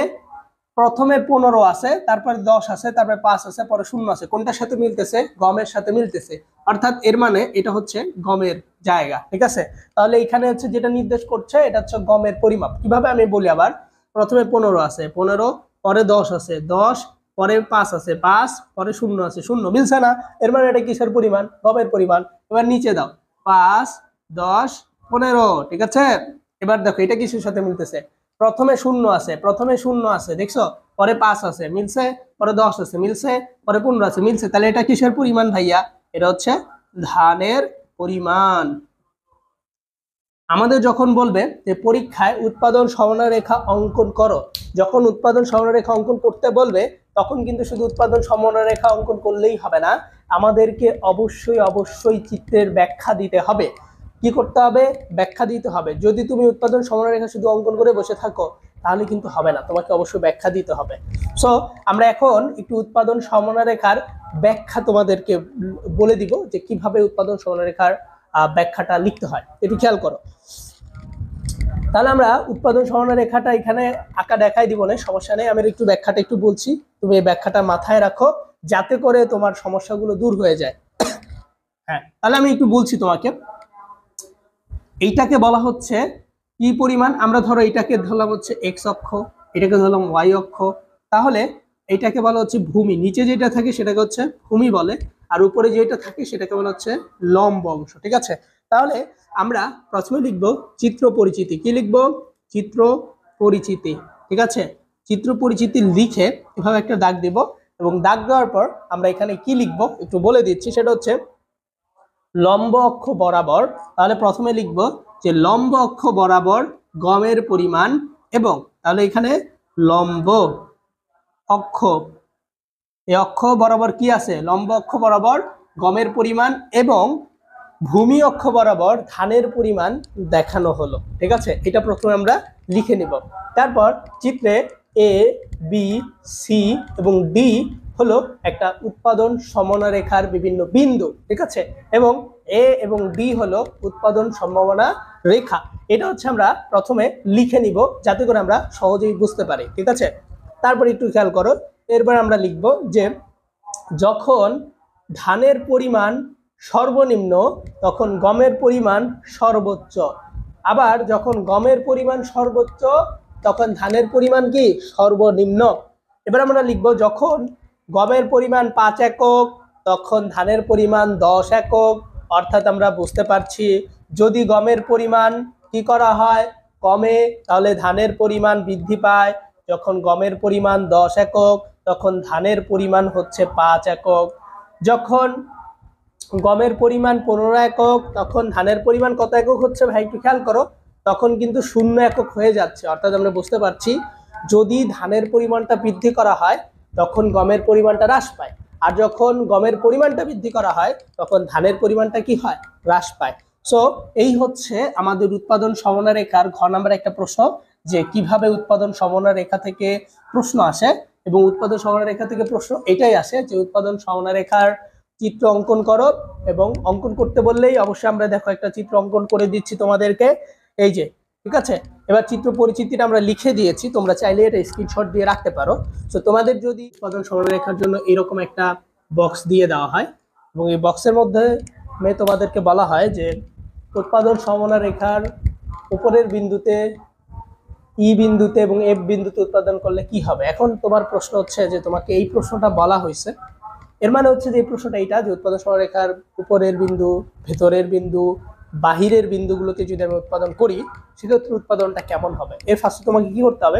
প্রথমে 15 আছে, তারপর 10 আছে, তারপর 5 আছে, পরে শূন্য আছে। কোনটার সাথে মিলতেছে? গমের সাথে মিলতেছে। অর্থাৎ এর মানে এটা হচ্ছে গমের জায়গা, ঠিক আছে? তাহলে এখানে হচ্ছে যেটা নির্দেশ করছে এটা হচ্ছে গমের পরিমাপ। কিভাবে আমি বলি আবার, প্রথমে 15 আছে, 15, পরে 10 আছে, 10, পরে 5 আছে, 5, পরে শূন্য আছে, শূন্য। মিলছে না? এর মানে এটা কিসের পরিমাণ? গমের পরিমাণ। এবার নিচে দাও, 5, 10, 15, ঠিক আছে? এবার দেখো এটা কিসের সাথে মিলতেছে? প্রথমে শূন্য আছে, প্রথমে শূন্য আছে, দেখছো? পরে 5 আছে, মিলছে। পরে 10 আছে, মিলছে। পরে 15 আছে, মিলছে। তাহলে এটা কিসের পরিমাণ ভাইয়া? এটা হচ্ছে ধানের পরিমাণ। আমাদের যখন বলবে যে পরীক্ষায় উৎপাদন সমানরেখা অঙ্কন করো, যখন উৎপাদন সমানরেখা অঙ্কন করতে বলবে তখন কিন্তু শুধু উৎপাদন সমানরেখা অঙ্কন করলেই হবে না, আমাদেরকে অবশ্যই অবশ্যই চিত্রের ব্যাখ্যা দিতে হবে। কি করতে হবে? ব্যাখ্যা দিতে হবে। যদি তুমি উৎপাদন সমানরেখা শুধু অঙ্কন করে বসে থাকো তাহলে কিন্তু হবে না, তোমাকে অবশ্যই ব্যাখ্যা দিতে হবে। সো আমরা এখন একটু উৎপাদন সমানরেখার ব্যাখ্যা তোমাদেরকে বলে দিব যে কিভাবে উৎপাদন সমানরেখার ব্যাখ্যাটা লিখতে হয়, একটু খেয়াল করো। তাহলে আমরা উৎপাদন সমানরেখাটা এখানে আঁকা দেখাই দিব না, সমস্যা নেই। আমি একটু ব্যাখ্যাটা একটু বলছি, তুমি এই ব্যাখ্যাটা মাথায় রাখো যাতে করে তোমার সমস্যাগুলো দূর হয়ে যায়। হ্যাঁ, তাহলে আমি একটু বলছি তোমাকে। এইটাকে বলা হচ্ছে কি পরিমাণ? আমরা ধরো এটাকে ধরলাম হচ্ছে এক্স অক্ষ, এটাকে ধরলাম ওয়াই অক্ষ। তাহলে এটাকে বলা হচ্ছে ভূমি, নিচে যেটা থাকে সেটাকে হচ্ছে ভূমি বলে, আর উপরে যেটা থাকে সেটাকে বলা হচ্ছে লম্ব অংশ, ঠিক আছে? তাহলে আমরা প্রথমে লিখব চিত্র পরিচিতি। কি লিখব? চিত্র পরিচিতি, ঠিক আছে? চিত্র পরিচিতি লিখে এভাবে একটা দাগ দেব, এবং দাগ দেওয়ার পর আমরা এখানে কি লিখব একটু বলে দিচ্ছি। সেটা হচ্ছে লম্ব অক্ষ বরাবর। তাহলে প্রথমে লিখব যে লম্ব অক্ষ বরাবর গমের পরিমাণ, এবং তাহলে এখানে লম্ব অক্ষ, এই অক্ষ বরাবর কি আছে? লম্ব অক্ষ বরাবর গমের পরিমাণ এবং ভূমি অক্ষ বরাবর ধানের পরিমাণ দেখানো হলো, ঠিক আছে? এটা প্রথমে আমরা লিখে নিব। তারপর চিত্রে এ, বি, সি এবং ডি হলো একটা উৎপাদন সমানরেখার বিভিন্ন বিন্দু, ঠিক আছে? এবং এ এবং ডি হলো উৎপাদন সম্ভাবনা রেখা। এটা হচ্ছে আমরা প্রথমে লিখে নিব যাতে করে আমরা সহজেই বুঝতে পারি, ঠিক আছে? তারপর একটু খেয়াল করো, এরপর আমরা লিখব যে যখন ধানের পরিমাণ সর্বনিম্ন তখন গমের পরিমাণ সর্বোচ্চ, আবার যখন গমের পরিমাণ সর্বোচ্চ তখন ধানের পরিমাণ কি? সর্বনিম্ন। এবার আমরা লিখব যখন গমের পরিমাণ 5 একক তখন ধানের পরিমাণ 10 একক। অর্থাৎ আমরা বুঝতে পারছি যদি গমের পরিমাণ কি করা হয়? কমে, তাহলে ধানের পরিমাণ বৃদ্ধি পায়। যখন গমের পরিমাণ 10 একক তখন ধানের পরিমাণ হচ্ছে 5 একক। যখন গমের পরিমাণ 15 একক তখন ধানের পরিমাণ কত একক হচ্ছে ভাই? একটু খেয়াল করো, তখন কিন্তু 0 একক হয়ে যাচ্ছে। অর্থাৎ আমরা বুঝতে পারছি যদি ধানের পরিমাণটা বৃদ্ধি করা হয় তখন গমের পরিমাণটা হ্রাস পায়, আর যখন গমের পরিমাণটা বৃদ্ধি করা হয় তখন ধানের পরিমাণটা কি হয়? হ্রাস পায়। সো এই হচ্ছে আমাদের উৎপাদন সমানরেখার ঘ নাম্বার একটা প্রশ্ন, যে কিভাবে উৎপাদন সমানরেখা থেকে প্রশ্ন আসে। এবং উৎপাদন সমানরেখা থেকে প্রশ্ন এটাই আসে যে উৎপাদন সমানরেখার চিত্র অঙ্কন করো, এবং অঙ্কন করতে বললেই অবশ্যই আমরা দেখো একটা চিত্র অঙ্কন করে দিচ্ছি তোমাদেরকে, এই যে, ঠিক আছে? এবার চিত্র পরিচিতিটা আমরা লিখে দিয়েছি, তোমরা চাইলে এটা স্ক্রিনশট দিয়ে রাখতে পারো। তো তোমাদের যদি উৎপাদন সমানরেখার জন্য এরকম একটা বক্স দিয়ে দেওয়া হয়, এবং এই বক্সের মধ্যে তোমাদেরকে বলা হয় যে উৎপাদন সমমনা রেখার উপরের বিন্দুতে ই বিন্দুতে এবং এফ বিন্দুতে উৎপাদন করলে কি হবে। এখন তোমার প্রশ্ন হচ্ছে যে তোমাকে এই প্রশ্নটা বলা হয়েছে, এর মানে হচ্ছে যে এই প্রশ্নটা এইটা যে উৎপাদন সমরেখার উপরের বিন্দু, ভেতরের বিন্দু, বাহিরের বিন্দুগুলোতে যদি আমি উৎপাদন করি সেক্ষেত্রে উৎপাদনটা কেমন হবে। এর ফার্স্টে তোমাকে কি করতে হবে,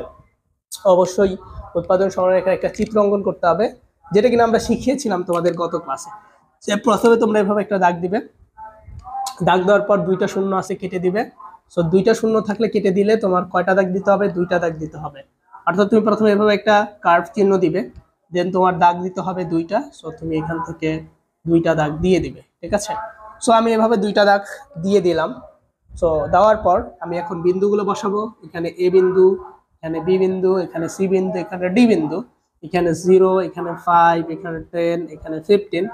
অবশ্যই উৎপাদন সমরেখার একটা চিত্র অঙ্কন করতে হবে, যেটা কিনা আমরা শিখিয়েছিলাম তোমাদের গত ক্লাসে। সে প্রথমে তোমরা এভাবে একটা দাগ দিবে, দাগ দেওয়ার পর দুইটা শূন্য আছে কেটে দিবে। সো দুইটা শূন্য থাকলে কেটে দিলে তোমার কয়টা দাগ দিতে হবে, দুইটা দাগ দিতে হবে। অর্থাৎ তুমি প্রথমে এভাবে একটা কার্ভ চিহ্ন দিবে, দেন তোমার দাগ দিতে হবে দুইটা। সো তুমি এখান থেকে দুইটা দাগ দিয়ে দিবে, ঠিক আছে। সো আমি এভাবে দুইটা দাগ দিয়ে দিলাম। সো দেওয়ার পর আমি এখন বিন্দুগুলো বসাবো। এখানে এ বিন্দু, এখানে বি বিন্দু, এখানে সি বিন্দু, এখানে ডি বিন্দু, এখানে 0, এখানে 5, এখানে 10, এখানে 15,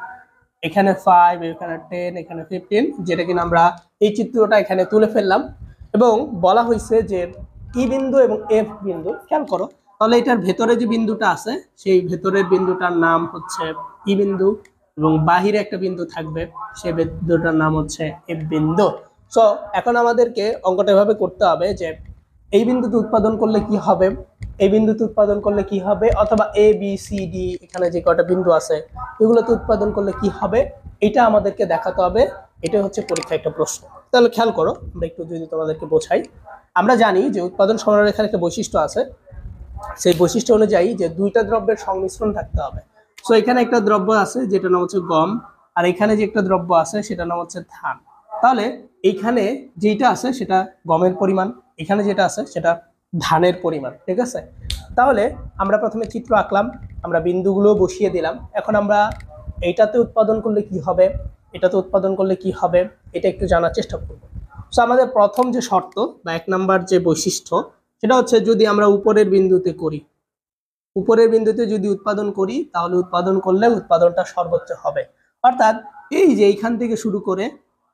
এখানে 5, এখানে 10, এখানে 15, যেটা কিনা আমরা এই চিত্রটা এখানে তুলে ফেললাম। এবং বলা হয়েছে যে ই বিন্দু এবং এফ বিন্দু, খেয়াল করো তাহলে এটার ভেতরে যে বিন্দুটা আছে সেই ভেতরের বিন্দুটার নাম হচ্ছে ই বিন্দু, এবং বাহিরে একটা বিন্দু থাকবে সেই বিন্দুটার নাম হচ্ছে এফ বিন্দু। সো এখন আমাদেরকে অঙ্কটা এভাবে করতে হবে যে এই বিন্দুতে উৎপাদন করলে কি হবে, এই বিন্দুতে উৎপাদন করলে কি হবে, অথবা এ বি সি ডি এখানে যে কয়টা বিন্দু আছে এগুলোতে উৎপাদন করলে কি হবে, এটা আমাদেরকে দেখাতে হবে। এটা হচ্ছে পরীক্ষা একটা প্রশ্ন। তাহলে খেয়াল করো, আমরা একটু যদি তোমাদেরকে বোঝাই। আমরা জানি যে উৎপাদন সরলরেখার একটা বৈশিষ্ট্য আছে, সেই বৈশিষ্ট্য অনুযায়ী যে দুইটা দ্রব্যের সংমিশ্রণ থাকতে হবে। সো এখানে একটা দ্রব্য আছে যেটা নাম হচ্ছে গম, আর এখানে যে একটা দ্রব্য আছে সেটা নাম হচ্ছে ধান। তাহলে এইখানে যেটা আছে সেটা গমের পরিমাণ, এখানে যেটা আছে সেটা ধানের পরিমাণ, ঠিক আছে। তাহলে আমরা প্রথমে চিত্র আঁকলাম, আমরা বিন্দুগুলো বসিয়ে দিলাম। এখন আমরা এইটাতে উৎপাদন করলে কি হবে, এটাতে উৎপাদন করলে কি হবে, এটা একটু জানার চেষ্টা করব। সো আমাদের প্রথম যে শর্ত বা 1 নাম্বার যে বৈশিষ্ট্য সেটা হচ্ছে যদি আমরা উপরের বিন্দুতে করি, উপরের বিন্দুতে যদি উৎপাদন করি তাহলে উৎপাদন করলে উৎপাদনটা সর্বোচ্চ হবে। অর্থাৎ এই যে এইখান থেকে শুরু করে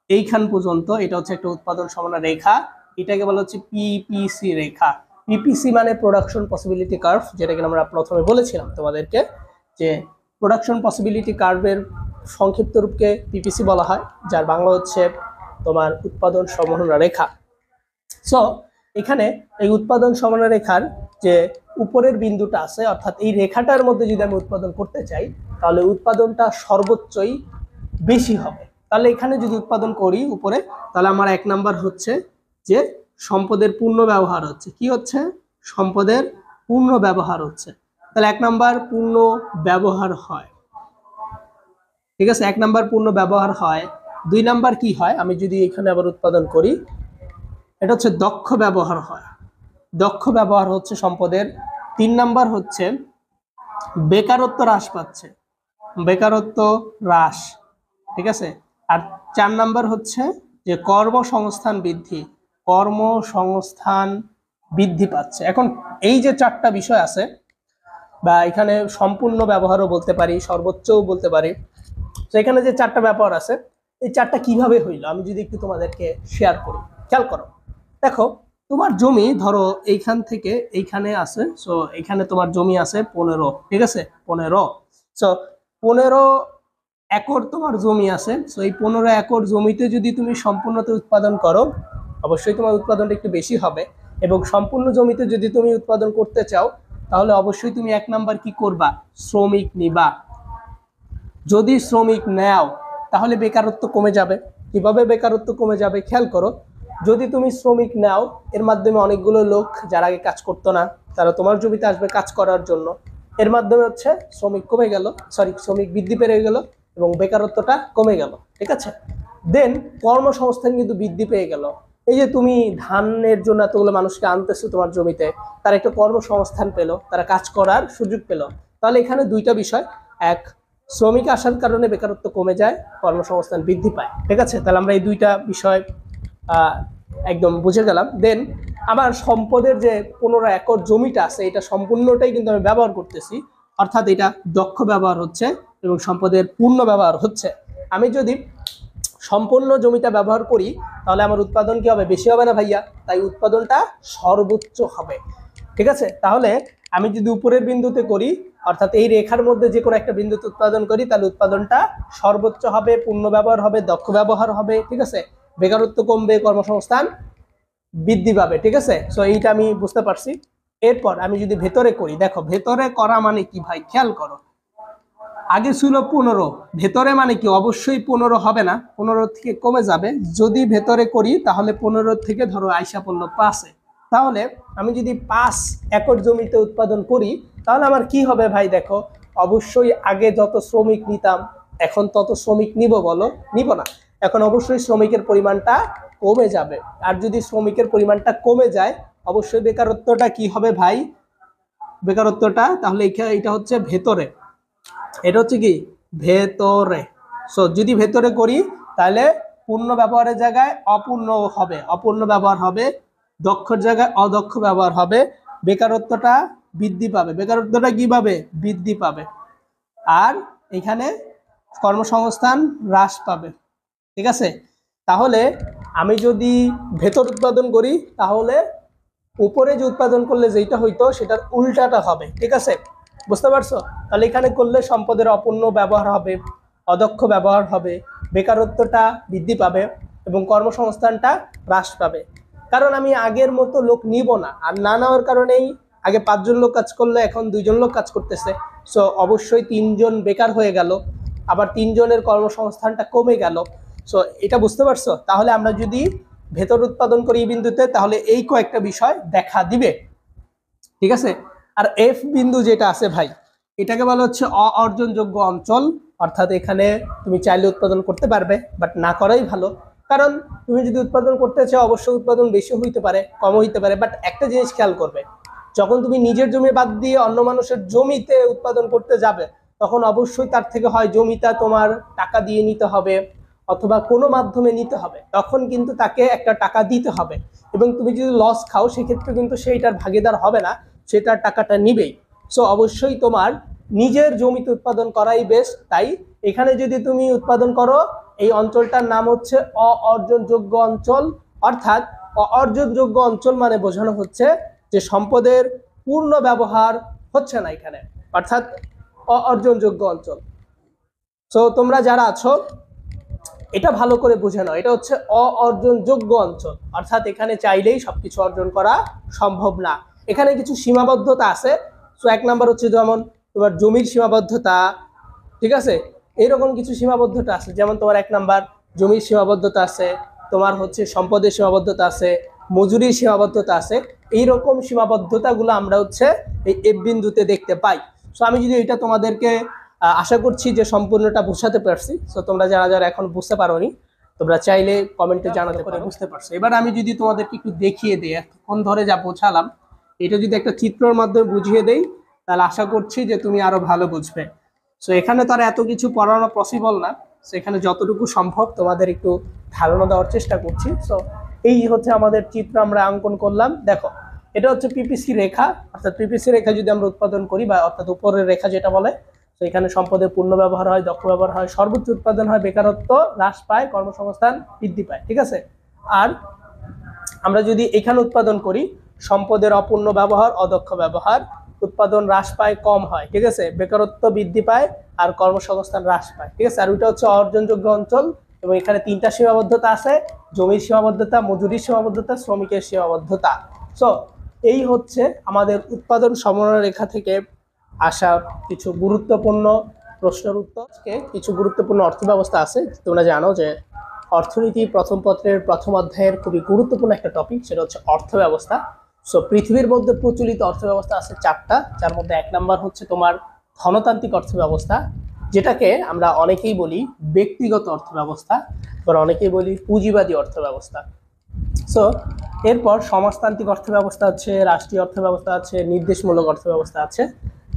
এইখান পর্যন্ত এটা হচ্ছে একটা উৎপাদন সমমনা রেখা, এটাকে বলা হচ্ছে পিপিসি রেখা। পিপিসি মানে প্রোডাকশন পসিবিলিটি কার্ভ, যেটাকে আমরা প্রথমে বলেছিলাম তোমাদেরকে যে প্রোডাকশন পসিবিলিটি কার্ভের সংক্ষিপ্ত রূপকে পিপিসি বলা হয়, যার বাংলা হচ্ছে তোমার উৎপাদন সমমনা রেখা। সো এখানে এই উৎপাদন সমমনা রেখার যে উপরের বিন্দুটা আছে, অর্থাৎ এই রেখাটার মধ্যে যদি আমি উৎপাদন করতে চাই তাহলে উৎপাদনটা সর্বোচ্চই বেশি হবে। তাহলে এখানে যদি উৎপাদন করি উপরে, তাহলে আমার 1 নাম্বার হচ্ছে যে সম্পদের পূর্ণ ব্যবহার হচ্ছে। কি হচ্ছে? সম্পদের পূর্ণ ব্যবহার হচ্ছে। তাহলে 1 নাম্বার পূর্ণ ব্যবহার হয়, ঠিক আছে। 1 নাম্বার পূর্ণ ব্যবহার হয়। 2 নাম্বার কি হয়, আমি যদি এখানে আবার উৎপাদন করি, এটা হচ্ছে দক্ষ ব্যবহার হয়। দক্ষ ব্যবহার হচ্ছে সম্পদের। 3 নাম্বার হচ্ছে বেকারত্ব হ্রাস পাচ্ছে, বেকারত্ব হ্রাস, ঠিক আছে। আর 4 নাম্বার হচ্ছে যে কর্মসংস্থান বৃদ্ধি, কর্মসংস্থান বৃদ্ধি পাচ্ছে। এখন এই যে 4টা বিষয় আছে, বা এখানে সম্পূর্ণ ব্যবহারও বলতে পারি, সর্বোচ্চও বলতে পারি। তো এখানে যে 4টা ব্যাপার আছে, এই 4টা কিভাবে হইলো আমি যদি একটু তোমাদেরকে শেয়ার করি। খেয়াল করো, দেখো তোমার জমি ধরো এইখান থেকে এইখানে আছে। সো এখানে তোমার জমি আছে 15, ঠিক আছে, 15। সো 15 একর তোমার জমি আছে। সো এই 15 একর জমিতে যদি তুমি সম্পূর্ণতে উৎপাদন করো, অবশ্যই তোমার উৎপাদনটা একটু বেশি হবে। এবং সম্পূর্ণ জমিতে যদি তুমি উৎপাদন করতে চাও তাহলে অবশ্যই তুমি 1 নাম্বার কি করবা, শ্রমিক নিবা। যদি শ্রমিক নাও তাহলে বেকারত্ব কমে যাবে। কিভাবে বেকারত্ব কমে যাবে খেয়াল করো, যদি তুমি শ্রমিক নাও এর মাধ্যমে অনেকগুলো লোক যারা আগে কাজ করতো না তারা তোমার জমিতে আসবে কাজ করার জন্য। এর মাধ্যমে হচ্ছে শ্রমিক কমে গেল, শ্রমিক বৃদ্ধি পেয়ে গেল এবং বেকারত্বটা কমে গেল, ঠিক আছে। দেন কর্মসংস্থান কিন্তু বৃদ্ধি পেয়ে গেল। এই যে তুমি ধানের জন্য এতগুলো মানুষকে আনতেছো তোমার জমিতে, তারা একটা কর্মসংস্থান পেলো, তারা কাজ করার সুযোগ পেলো। তাহলে এখানে 2টা বিষয়, এক শ্রমিক আসার কারণে বেকারত্ব কমে যায়, কর্মসংস্থান বৃদ্ধি পায়, ঠিক আছে। তাহলে আমরা এই 2টা বিষয় একদম বুঝে গেলাম। দেন আমার সম্পদের যে 15 একর জমিটা আছে এটা সম্পূর্ণটাই কিন্তু আমি ব্যবহার করতেছি, অর্থাৎ এটা দক্ষ ব্যবহার হচ্ছে এবং সম্পদের পূর্ণ ব্যবহার হচ্ছে। আমি যদি সম্পূর্ণ জমিটা ব্যবহার করি তাহলে আমার উৎপাদন কি হবে, বেশি হবে না ভাইয়া? তাই উৎপাদনটা সর্বোচ্চ হবে, ঠিক আছে। তাহলে আমি যদি উপরের বিন্দুতে করি, অর্থাৎ এই রেখার মধ্যে যে কোনো একটা বিন্দুতে উৎপাদন করি, তাহলে উৎপাদনটা সর্বোচ্চ হবে, পূর্ণ ব্যবহার হবে, দক্ষ ব্যবহার হবে, ঠিক আছে, বেকারত্ব কমবে, কর্মসংস্থান বৃদ্ধি পাবে, ঠিক আছে। সো এইটা আমি বুঝতে পারছি। এরপর আমি যদি ভেতরে করি, দেখো ভেতরে করা মানে কি ভাই, খেয়াল করো, আগে ছিল 15, ভেতরে মানে কি, অবশ্যই 15 হবে না, 15 থেকে কমে যাবে। যদি ভেতরে করি তাহলে 15 থেকে ধরো আইসা পড়লো 5-এ, তাহলে আমি যদি 5 একর জমিতে উৎপাদন করি তাহলে আমার কি হবে ভাই, দেখো অবশ্যই আগে যত শ্রমিক নিতাম এখন তত শ্রমিক নিব, বলো নিব না, এখন অবশ্যই শ্রমিকের পরিমাণটা কমে যাবে। আর যদি শ্রমিকের পরিমাণটা কমে যায় অবশ্যই বেকারত্বটা কি হবে ভাই, বেকারত্বটা তাহলে এটা হচ্ছে ভেতরে, এটা হচ্ছে কি ভেতরে। সো যদি ভেতরে করি তাহলে পূর্ণ ব্যবহারের জায়গায় অপূর্ণ হবে, অপূর্ণ ব্যবহার হবে, দক্ষর জায়গায় অদক্ষ ব্যবহার হবে, বেকারত্বটা বৃদ্ধি পাবে, বেকারত্বটা কিভাবে বৃদ্ধি পাবে, আর এখানে কর্মসংস্থান হ্রাস পাবে, ঠিক আছে। তাহলে আমি যদি ভেতর উৎপাদন করি তাহলে উপরে যে উৎপাদন করলে যেটা হইতো সেটার উল্টাটা হবে, ঠিক আছে, বুঝতে পারছো। তাহলে এখানে করলে সম্পদের অপূর্ণ ব্যবহার হবে, অদক্ষ ব্যবহার হবে, বেকারত্বটা বৃদ্ধি পাবে এবং কর্মসংস্থানটা হ্রাস পাবে। কারণ আমি আগের মতো লোক নিব না, আর না নেওয়ার কারণেই আগে 5 জন লোক কাজ করলে এখন 2 জন লোক কাজ করতেছে। সো অবশ্যই 3 জন বেকার হয়ে গেল, আবার 3 জনের কর্মসংস্থানটা কমে গেল। সো এটা বুঝতে পারছো। তাহলে আমরা যদি ভেতর উৎপাদন করি এই বিন্দুতে তাহলে এই কয়েকটা বিষয় দেখা দিবে, ঠিক আছে। আর এফ বিন্দু যেটা আছে ভাই, এটাকে বলা হচ্ছে অর্জনযোগ্য অঞ্চল, অর্থাৎ এখানে তুমি চাইলে উৎপাদন করতে পারবে বাট না করাই ভালো। কারণ তুমি যদি উৎপাদন করতে চাও অবশ্যই উৎপাদন বেশি হইতে পারে, কম হইতে পারে, বাট একটা জিনিস খেয়াল করবে, যখন তুমি নিজের জমি বাদ দিয়ে অন্য মানুষের জমিতে উৎপাদন করতে যাবে তখন অবশ্যই তার থেকে হয় জমিটা তোমার টাকা দিয়ে নিতে হবে অথবা কোনো মাধ্যমে নিতে হবে, তখন কিন্তু তাকে একটা টাকা দিতে হবে, এবং তুমি যদি লস খাও সেক্ষেত্রে কিন্তু সেইটার ভাগিদার হবে না, সেটার টাকাটা নিবেই। সো অবশ্যই তোমার নিজের জমিতে উৎপাদন করাই বেস্ট। তাই এখানে যদি তুমি উৎপাদন করো, এই অঞ্চলটার নাম হচ্ছে অর্জনযোগ্য অঞ্চল, অর্থাৎ অর্জনযোগ্য অঞ্চল মানে বোঝানো হচ্ছে যে সম্পদের পূর্ণ ব্যবহার হচ্ছে না এখানে, অর্থাৎ অর্জনযোগ্য অঞ্চল। সো তোমরা যারা আছো এটা ভালো করে বুঝে নাও, এটা হচ্ছে অর্জনযোগ্য অঞ্চল, অর্থাৎ এখানে চাইলেই সবকিছু অর্জন করা সম্ভব না, এখানে কিছু সীমাবদ্ধতা আছে। সো 1 নাম্বার হচ্ছে যেমন তোমার জমির সীমাবদ্ধতা, ঠিক আছে, এইরকম কিছু সীমাবদ্ধতা আছে, যেমন তোমার 1 নাম্বার জমির সীমাবদ্ধতা আছে, তোমার হচ্ছে সম্পদের সীমাবদ্ধতা আছে, মজুরির সীমাবদ্ধতা আছে, এইরকম সীমাবদ্ধতাগুলো আমরা হচ্ছে এই এফ বিন্দুতে দেখতে পাই। সো আমি যদি এটা তোমাদেরকে আশা করছি যে সম্পূর্ণটা বুঝাতে পারছি। সো তোমরা যারা যারা এখন বুঝতে পারোনি তোমরা চাইলে কমেন্টে জানাতে পারো বুঝতে পারছো। এবার আমি যদি তোমাদেরকে একটু দেখিয়ে দিই কোন ধরে যা বোঝালাম, এটা যদি একটা চিত্রের মাধ্যমে বুঝিয়ে দেই তাহলে আশা করছি যে তুমি আরো ভালো বুঝবে। সো এখানে তো আর এত কিছু পড়ানো পসিবল না, সেখানে যতটুকু সম্ভব তোমাদের একটু ধারণা দেওয়ার চেষ্টা করছি। সো এই হচ্ছে আমাদের চিত্র আমরা অঙ্কন করলাম। দেখো এটা হচ্ছে পিপিসি রেখা, অর্থাৎ পিপিসি রেখা যদি আমরা উৎপাদন করি বা অর্থাৎ উপরের রেখা যেটা বলে, তো এখানে সম্পদের পূর্ণ ব্যবহার হয়, দক্ষ ব্যবহার হয়, সর্বোচ্চ উৎপাদন হয়, বেকারত্ব হ্রাস পায়, কর্মসংস্থান বৃদ্ধি পায়, ঠিক আছে। আর আমরা যদি এখানে উৎপাদন করি সম্পদের অপূর্ণ ব্যবহার, অদক্ষ ব্যবহার, উৎপাদন হ্রাস পায়, কম হয়, ঠিক আছে, বেকারত্ব বৃদ্ধি পায় আর কর্মসংস্থান হ্রাস পায়, ঠিক আছে। আর ওইটা হচ্ছে অর্জনযোগ্য অঞ্চল, এবং এখানে 3টা সীমাবদ্ধতা আছে, জমির সীমাবদ্ধতা, মজুরির সীমাবদ্ধতা, শ্রমিকের সীমাবদ্ধতা। সো এই হচ্ছে আমাদের উৎপাদন সমরেখা থেকে আসা কিছু গুরুত্বপূর্ণ প্রশ্নের উত্তর। কিছু গুরুত্বপূর্ণ অর্থব্যবস্থা আছে, তোমরা জানো যে অর্থনীতি প্রথম পত্রের প্রথম অধ্যায়ের খুবই গুরুত্বপূর্ণ একটা টপিক, সেটা হচ্ছে অর্থব্যবস্থা। সো পৃথিবীর মধ্যে প্রচলিত অর্থব্যবস্থা আছে 4টা, যার মধ্যে 1 নাম্বার হচ্ছে তোমার ধনতান্ত্রিক অর্থব্যবস্থা, যেটাকে আমরা অনেকেই বলি ব্যক্তিগত অর্থব্যবস্থা, আবার অনেকেই বলি পুঁজিবাদী অর্থব্যবস্থা। সো এরপর সমাজতান্ত্রিক অর্থব্যবস্থা আছে, রাষ্ট্রীয় অর্থব্যবস্থা আছে, নির্দেশমূলক অর্থব্যবস্থা আছে,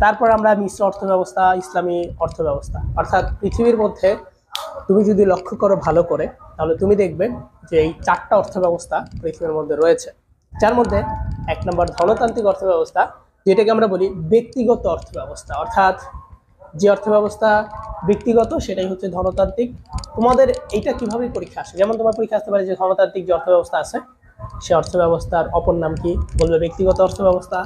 তারপর আমরা মিশ্র অর্থব্যবস্থা, ইসলামী অর্থব্যবস্থা। অর্থাৎ পৃথিবীর মধ্যে তুমি যদি লক্ষ্য করো ভালো করে তাহলে তুমি দেখবে যে এই 4টা অর্থব্যবস্থা পৃথিবীর মধ্যে রয়েছে, যার মধ্যে 1 নম্বর ধনতান্ত্রিক অর্থব্যবস্থা, যেটাকে আমরা বলি ব্যক্তিগত অর্থব্যবস্থা, অর্থাৎ যে অর্থব্যবস্থা ব্যক্তিগত সেটাই হচ্ছে ধনতান্ত্রিক। তোমাদের এইটা কিভাবে পরীক্ষা আসে, যেমন তোমার পরীক্ষা আসতে পারে যে ধনতান্ত্রিক যে অর্থব্যবস্থা আছে সে অর্থব্যবস্থার অপর নাম কি, বলবে ব্যক্তিগত অর্থব্যবস্থা,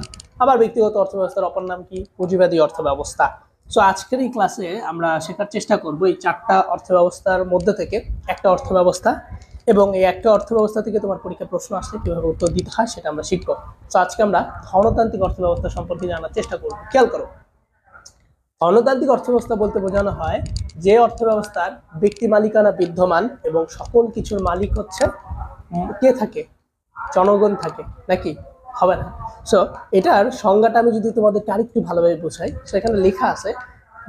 আবার ব্যক্তিগত অর্থব্যবস্থার অপর নাম কি? পুঁজিবাদী অর্থব্যবস্থা। সো আজকের এই ক্লাসে আমরা শেখার চেষ্টা করব এই চারটা অর্থব্যবস্থার মধ্যে থেকে একটা অর্থব্যবস্থা, এবং এই একটা অর্থব্যবস্থা থেকে তোমার পরীক্ষা প্রশ্ন আসলে কিভাবে উত্তর দিতে হয় সেটা আমরা শিখবো। তো আজকে আমরা ধনতান্ত্রিক অর্থব্যবস্থা সম্পর্কে জানার চেষ্টা করব। খেয়াল করো, ধনতান্ত্রিক অর্থব্যবস্থা বলতে বোঝানো হয় যে অর্থব্যবস্থার ব্যক্তি মালিকানা বিদ্যমান এবং সকল কিছুর মালিক হচ্ছে কে থাকে? জনগণ থাকে, নাকি? হবে না। সো এটার সংজ্ঞাটা আমি যদি তোমাদের আরেকটু ভালোভাবে বোঝাই, সেখানে লেখা আছে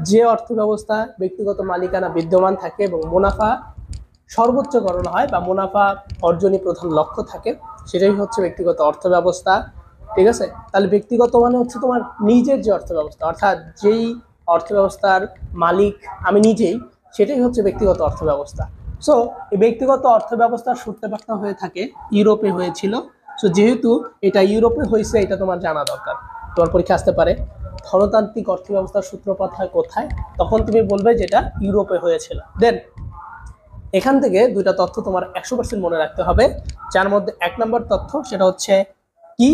যে অর্থব্যবস্থা ব্যক্তিগত মালিকানা বিদ্যমান থাকে এবং মুনাফা সর্বোচ্চকরণ হয় বা মুনাফা অর্জনই প্রধান লক্ষ্য থাকে, সেটাই হচ্ছে ব্যক্তিগত অর্থব্যবস্থা। ঠিক আছে? তাহলে ব্যক্তিগত মানে হচ্ছে তোমার নিজের যে অর্থব্যবস্থা, অর্থাৎ যেই অর্থব্যবস্থার মালিক আমি নিজেই, সেটাই হচ্ছে ব্যক্তিগত অর্থব্যবস্থা। সো এই ব্যক্তিগত অর্থব্যবস্থার সূত্রপাত হয়ে থাকে ইউরোপে হয়েছিল। সো যেহেতু এটা ইউরোপে হয়েছে, এটা তোমার জানা দরকার। তোমার পরীক্ষা আসতে পারে ধনতান্ত্রিক অর্থব্যবস্থার সূত্রপাত হয় কোথায়, তখন তুমি বলবে যেটা ইউরোপে হয়েছিল। দেন এখান থেকে দুইটা তথ্য তোমার 100% মনে রাখতে হবে, যার মধ্যে 1 নম্বর তথ্য সেটা হচ্ছে কি?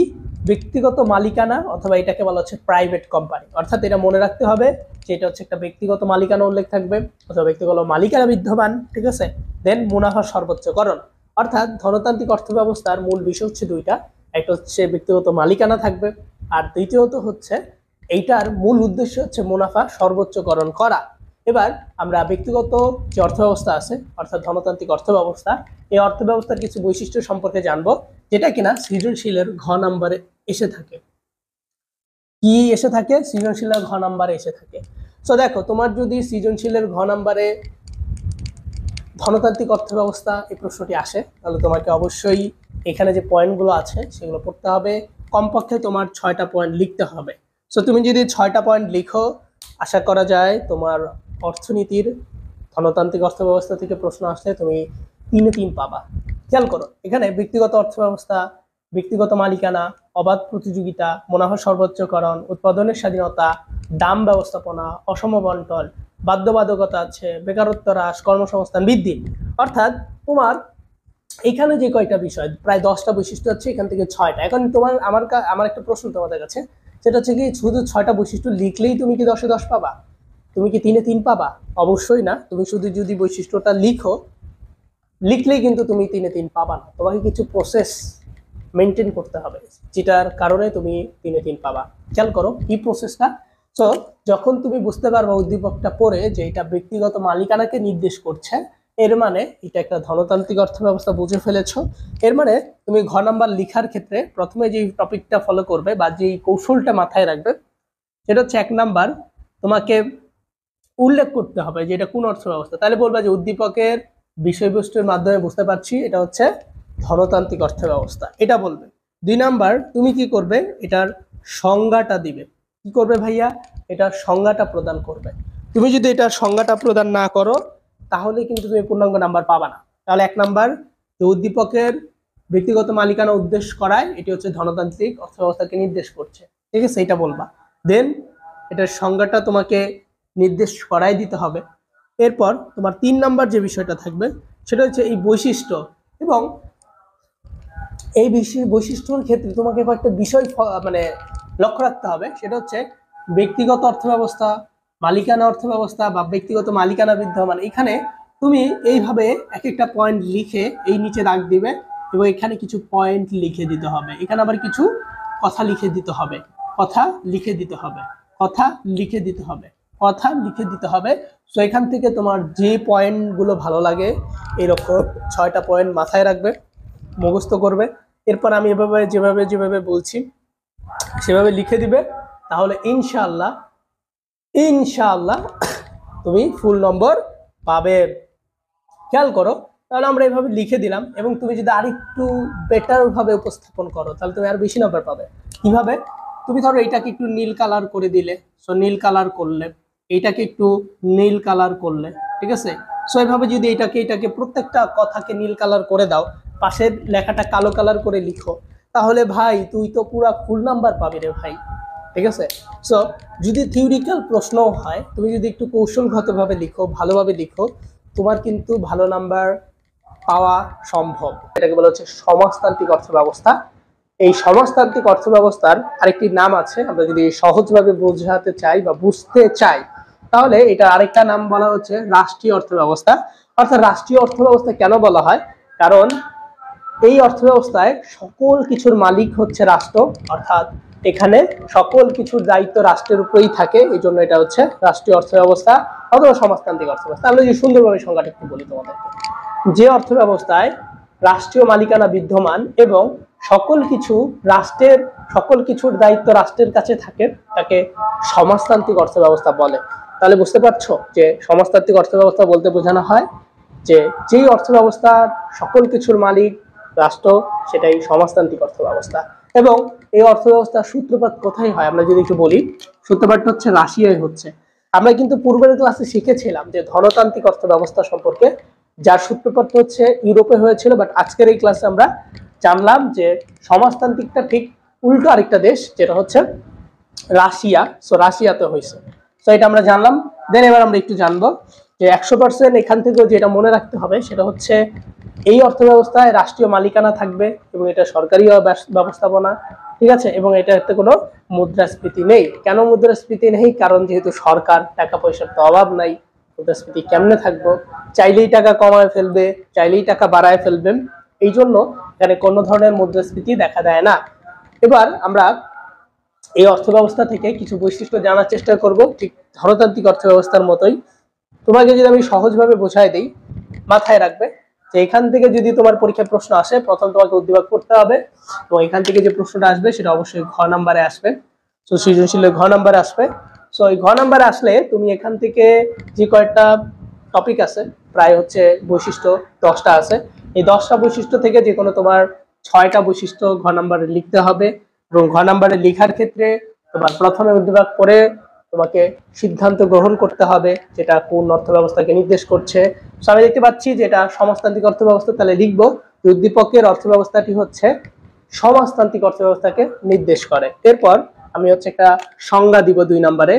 ব্যক্তিগত মালিকানা, অথবা এটাকে বলা হচ্ছে প্রাইভেট কোম্পানি। অর্থাৎ এটা মনে রাখতে হবে যে এটা হচ্ছে একটা ব্যক্তিগত মালিকানা উল্লেখ থাকবে অথবা ব্যক্তিগত মালিকানা বিদ্যমান। ঠিক আছে? দেন মুনাফা সর্বোচ্চকরণ। অর্থাৎ ধনতান্ত্রিক অর্থব্যবস্থার মূল বিষয় হচ্ছে দুইটা, একটা হচ্ছে ব্যক্তিগত মালিকানা থাকবে, আর দ্বিতীয়ত হচ্ছে এইটার মূল উদ্দেশ্য হচ্ছে মুনাফা সর্বোচ্চকরণ করা। এবার আমরা ব্যক্তিগত যে অর্থব্যবস্থা আছে, অর্থাৎ ধনতান্ত্রিক অর্থব্যবস্থা, এই অর্থব্যবস্থার কিছু বৈশিষ্ট্য সম্পর্কে জানবো, যেটা কিনা সৃজনশীলের ঘ নাম্বারে এসে থাকে। কি এসে থাকে? সৃজনশীলের ঘ নাম্বারে এসে থাকে। সো দেখো, তোমার যদি সৃজনশীলের ঘ নাম্বারে ধনতান্ত্রিক অর্থব্যবস্থা এই প্রশ্নটি আসে, তাহলে তোমাকে অবশ্যই এখানে যে পয়েন্টগুলো আছে সেগুলো পড়তে হবে। কমপক্ষে তোমার 6টা পয়েন্ট লিখতে হবে। সো তুমি যদি 6টা পয়েন্ট লিখো, আশা করা যায় তোমার অর্থনীতির ধনতান্ত্রিক অর্থব্যবস্থা থেকে প্রশ্ন আসলে তুমি 3-এ 3 পাবা। খেয়াল করো, এখানে ব্যক্তিগত অর্থব্যবস্থা, ব্যক্তিগত মালিকানা, অবাধ প্রতিযোগিতা, মুনাফা সর্বোচ্চকরণ, উৎপাদনের স্বাধীনতা, দাম ব্যবস্থাপনা, অসম বন্টন, বাধ্যবাধকতা আছে, বেকারত্ব হ্রাস, কর্মসংস্থান বৃদ্ধি। অর্থাৎ তোমার এখানে যে কয়টা বিষয়, প্রায় 10টা বৈশিষ্ট্য আছে, এখান থেকে 6টা। এখন তোমার আমার একটা প্রশ্ন তোমাদের কাছে, সেটা হচ্ছে কি শুধু 6টা বৈশিষ্ট্য লিখলেই তুমি কি 10-এ 10 পাবা? তুমি কি 3-এ 3 পাবা? অবশ্যই না। তুমি শুধু যদি বৈশিষ্ট্যটা লিখলেই কিন্তু তুমি 3-এ 3 পাবা না। তোমাকে কিছু প্রসেস মেনটেন করতে হবে, যেটার কারণে তুমি 3-এ 3 পাবা। খেয়াল করো কি প্রসেসটা। সো যখন তুমি বুঝতে পারবা উদ্দীপকটা পড়ে যে এটা ব্যক্তিগত মালিকানাকে নির্দেশ করছে, এর মানে এটা একটা ধনতান্ত্রিক অর্থব্যবস্থা বুঝে ফেলেছো। এর মানে তুমি ঘ নাম্বার লিখার ক্ষেত্রে প্রথমে যে টপিকটা ফলো করবে বা যে কৌশলটা মাথায় রাখবে, সেটা হচ্ছে 1 নাম্বার তোমাকে উল্লেখ করতে হবে যে এটা কোন অর্থব্যবস্থা। তাহলে বলবা যে উদ্দীপকের বিষয়বস্তুর মাধ্যমে বুঝতে পারছি এটা হচ্ছে ধনতান্ত্রিক অর্থব্যবস্থা, এটা বলবে। 2 নাম্বার তুমি কি করবে? এটার সংজ্ঞাটা দিবে। কি করবে ভাইয়া? এটার সংজ্ঞাটা প্রদান করবে। তুমি যদি এটার সংজ্ঞাটা প্রদান না করো, তাহলে কিন্তু তুমি পূর্ণাঙ্গ নাম্বার পাবা না। তাহলে 1 নাম্বার যে উদ্দীপকের ব্যক্তিগত মালিকানা উদ্দেশ করায়, এটি হচ্ছে ধনতান্ত্রিক অর্থব্যবস্থাকে নির্দেশ করছে। ঠিক আছে? এটা বলবা। দেন এটার সংজ্ঞাটা তোমাকে নির্দেশ করাই দিতে হবে। এরপর তোমার 3 নাম্বার যে বিষয়টা থাকবে, সেটা হচ্ছে এই বৈশিষ্ট্য, এবং এই বৈশিষ্ট্যর ক্ষেত্রে তোমাকে কয়েকটা বিষয় মানে লক্ষ্য রাখতে হবে। সেটা হচ্ছে ব্যক্তিগত অর্থব্যবস্থা, মালিকানা অর্থব্যবস্থা বা ব্যক্তিগত মালিকানা বিদ্যমান। এখানে তুমি এইভাবে এক একটা পয়েন্ট লিখে এই নিচে দাগ দিবে, এবং এখানে কিছু পয়েন্ট লিখে দিতে হবে। এখানে আবার কিছু কথা লিখে দিতে হবে, কথা লিখে দিতে হবে, কথা লিখে দিতে হবে, কথা লিখে দিতে হবে। সো এখান থেকে তোমার যে পয়েন্টগুলো ভালো লাগে এরকম 6টা পয়েন্ট মাথায় রাখবে, মুখস্থ করবে। এরপর আমি এভাবে যেভাবে বলছি সেভাবে লিখে দিবে, তাহলে ইনশাআল্লাহ তুমি ফুল নম্বর পাবে। খেয়াল করো, তাহলে আমরা এইভাবে লিখে দিলাম, এবং তুমি যদি আরেকটু বেটার ভাবে উপস্থাপন করো, তাহলে তুমি আর বেশি নাম্বার পাবে। কিভাবে? তুমি ধরো এইটাকে একটু নীল কালার করে দিলে, সো নীল কালার করলে, এইটাকে একটু নীল কালার করলে, ঠিক আছে? সো এইভাবে যদি এটাকে প্রত্যেকটা কথাকে নীল কালার করে দাও, পাশের লেখাটা কালো কালার করে লিখো, তাহলে ভাই তুই তো পুরা ফুল নাম্বার পাবি রে ভাই। ঠিক আছে? সো যদি থিওরিক্যাল প্রশ্নও হয়, তুমি যদি একটু কৌশলগতভাবে লিখো, ভালোভাবে লিখো, তোমার কিন্তু ভালো নাম্বার পাওয়া সম্ভব। এটাকে বলা হচ্ছে সমাজতান্ত্রিক অর্থব্যবস্থা। এই সমাজতান্ত্রিক অর্থ ব্যবস্থার আরেকটি নাম আছে, আমরা যদি সহজভাবে বোঝাতে চাই বা বুঝতে চাই তাহলে এটা আরেকটা নাম বলা হচ্ছে রাষ্ট্রীয় অর্থ ব্যবস্থা। অর্থাৎ রাষ্ট্রীয় অর্থ ব্যবস্থা কেন বলা হয়, কারণ এই অর্থ ব্যবস্থায় সকল কিছুর মালিক হচ্ছে রাষ্ট্র, অর্থাৎ এখানে সকল কিছুর দায়িত্ব রাষ্ট্রের উপরেই থাকে, এই জন্য এটা হচ্ছে রাষ্ট্রীয় অর্থ ব্যবস্থা অথবা সমাজতান্ত্রিক অর্থ ব্যবস্থা। আমরা যদি সুন্দরভাবে সংজ্ঞাটা একটু বলি তোমাদেরকে, যে অর্থ ব্যবস্থায় রাষ্ট্রীয় মালিকানা বিদ্যমান এবং সকল কিছুর দায়িত্ব রাষ্ট্রের কাছে থাকে তাকে সমাজতান্ত্রিক অর্থ ব্যবস্থা বলে। তাহলে বুঝতে পারছো যে সমাজতান্ত্রিক অর্থ ব্যবস্থা বলতে বোঝানো হয় যে যেই অর্থ ব্যবস্থার সকল কিছুর মালিক রাষ্ট্র, সেটাই সমাজতান্ত্রিক অর্থ ব্যবস্থা। এবং এই অর্থ ব্যবস্থার সূত্রপাত কোথায় হয় আমরা যদি একটু বলি, সূত্রপাতটা হচ্ছে রাশিয়ায় হচ্ছে। আমরা কিন্তু পূর্বের ক্লাসে শিখেছিলাম যে ধনতান্ত্রিক অর্থ ব্যবস্থা সম্পর্কে, যার সূত্রপাত হচ্ছে ইউরোপে হয়েছিল, বাট আজকের এই ক্লাসে আমরা জানলাম যে সমাজতান্ত্রিকটা ঠিক উল্টো আরেকটা দেশ, যেটা হচ্ছে রাশিয়া। সো রাশিয়াতে হয়েছে, তো এটা আমরা জানলাম। দেন এবার আমরা একটু জানবো যে 100% এখান থেকেও যেটা মনে রাখতে হবে সেটা হচ্ছে এই অর্থ ব্যবস্থায় রাষ্ট্রীয় মালিকানা থাকবে এবং এটা সরকারি ব্যবস্থাপনা, ঠিক আছে, এবং এটাতে কোনো মুদ্রাস্ফীতি নেই। কেন মুদ্রাস্ফীতি নেই? কারণ যেহেতু সরকার, টাকা পয়সার তো অভাব নাই, মুদ্রাস্ফীতি কেমনে থাকবো? চাইলেই টাকা কমায় ফেলবে, চাইলেই টাকা বাড়ায় ফেলবেন, এই জন্য এখানে কোনো ধরনের মুদ্রাস্ফীতি দেখা দেয় না। এবার আমরা এই অর্থ ব্যবস্থা থেকে কিছু বৈশিষ্ট্য জানার চেষ্টা করব, ঠিক ধনতান্ত্রিক অর্থ ব্যবস্থার মতোই। তোমাকে যদি আমি সহজভাবে বোঝাই দিই, মাথায় রাখবে যে এখান থেকে যদি তোমার পরীক্ষায় প্রশ্ন আসে, প্রথম তোমাকে উদ্দীপক করতে হবে এবং এখান থেকে যে প্রশ্নটা আসবে সেটা অবশ্যই ঘ নাম্বারে আসবে। তো সৃজনশীলের ঘ নাম্বারে আসবে। সো এই ঘ নাম্বারে আসলে তুমি এখান থেকে যে কয়েকটা টপিক আছে, প্রায় হচ্ছে বৈশিষ্ট্য 10টা আছে, এই 10টা বৈশিষ্ট্য থেকে যে কোনো তোমার 6টা বৈশিষ্ট্য ঘ নাম্বারে লিখতে হবে এবং ঘ নাম্বারে লেখার ক্ষেত্রে তোমার প্রথমে উদ্দীপক করে তোমাকে সিদ্ধান্ত গ্রহণ করতে হবে যেটা কোন অর্থ ব্যবস্থাকে নির্দেশ করছে। আমি দেখতে পাচ্ছি যে এটা সমাজতান্ত্রিক অর্থ ব্যবস্থা, তাহলে লিখবো উদ্দীপকের অর্থ ব্যবস্থাটি হচ্ছে সমাজতান্ত্রিক অর্থ ব্যবস্থাকে নির্দেশ করে। এরপর আমি হচ্ছে একটা সংজ্ঞা দিব 2 নম্বরে।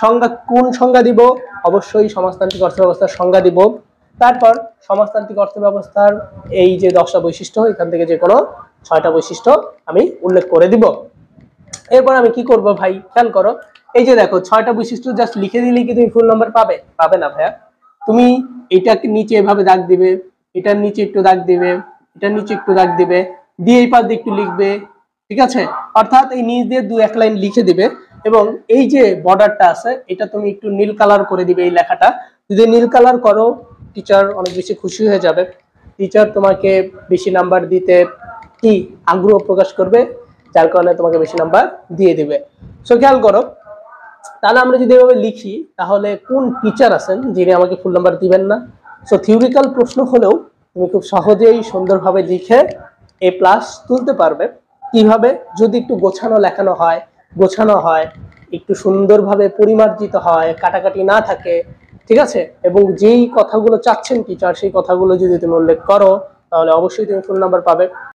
সংজ্ঞা কোন সংজ্ঞা দিব? অবশ্যই সমাজতান্ত্রিক অর্থ ব্যবস্থার সংজ্ঞা দিব। তারপর সমাজতান্ত্রিক অর্থ ব্যবস্থার এই যে 10টা বৈশিষ্ট্য, এখান থেকে যে কোনো 6টা বৈশিষ্ট্য আমি উল্লেখ করে দিব। এরপর আমি কি করব ভাই, খেয়াল করো, এই যে দেখো 6টা বৈশিষ্ট্য জাস্ট লিখে দিলেই কি তুমি ফুল নাম্বার পাবে? পাবে না ভাইয়া। তুমি এটাকে নিচে এভাবে দাগ দিবে, এটার নিচে একটু দাগ দিবে, এটার নিচে একটু দাগ দিবে, দিয়ে এই পাশ দিয়ে একটু লিখবে, ঠিক আছে? অর্থাৎ এই নিচ দিয়ে 2-1 লাইন লিখে দিবে এবং এই যে বর্ডারটা আছে এটা তুমি একটু নীল কালার করে দিবে। এই লেখাটা যদি নীল কালার করো, টিচার অনেক বেশি খুশি হয়ে যাবে। টিচার তোমাকে বেশি নাম্বার দিতে কি আগ্রহ প্রকাশ করবে, যার কারণে তোমাকে বেশি নাম্বার দিয়ে দিবে। সো খেয়াল করো, তাহলে আমরা যদি এভাবে লিখি তাহলে কোন টিচার আছেন যিনি আমাকে ফুল নাম্বার দিবেন না? সো থিওরিক্যাল প্রশ্ন হলেও তুমি খুব সহজেই সুন্দরভাবে লিখে A+ তুলতে পারবে। কিভাবে? যদি একটু গোছানো হয়, একটু সুন্দরভাবে পরিমার্জিত হয়, কাটাকাটি না থাকে, ঠিক আছে, এবং যেই কথাগুলো চাচ্ছেন টিচার সেই কথাগুলো যদি তুমি উল্লেখ করো তাহলে অবশ্যই তুমি ফুল নাম্বার পাবে।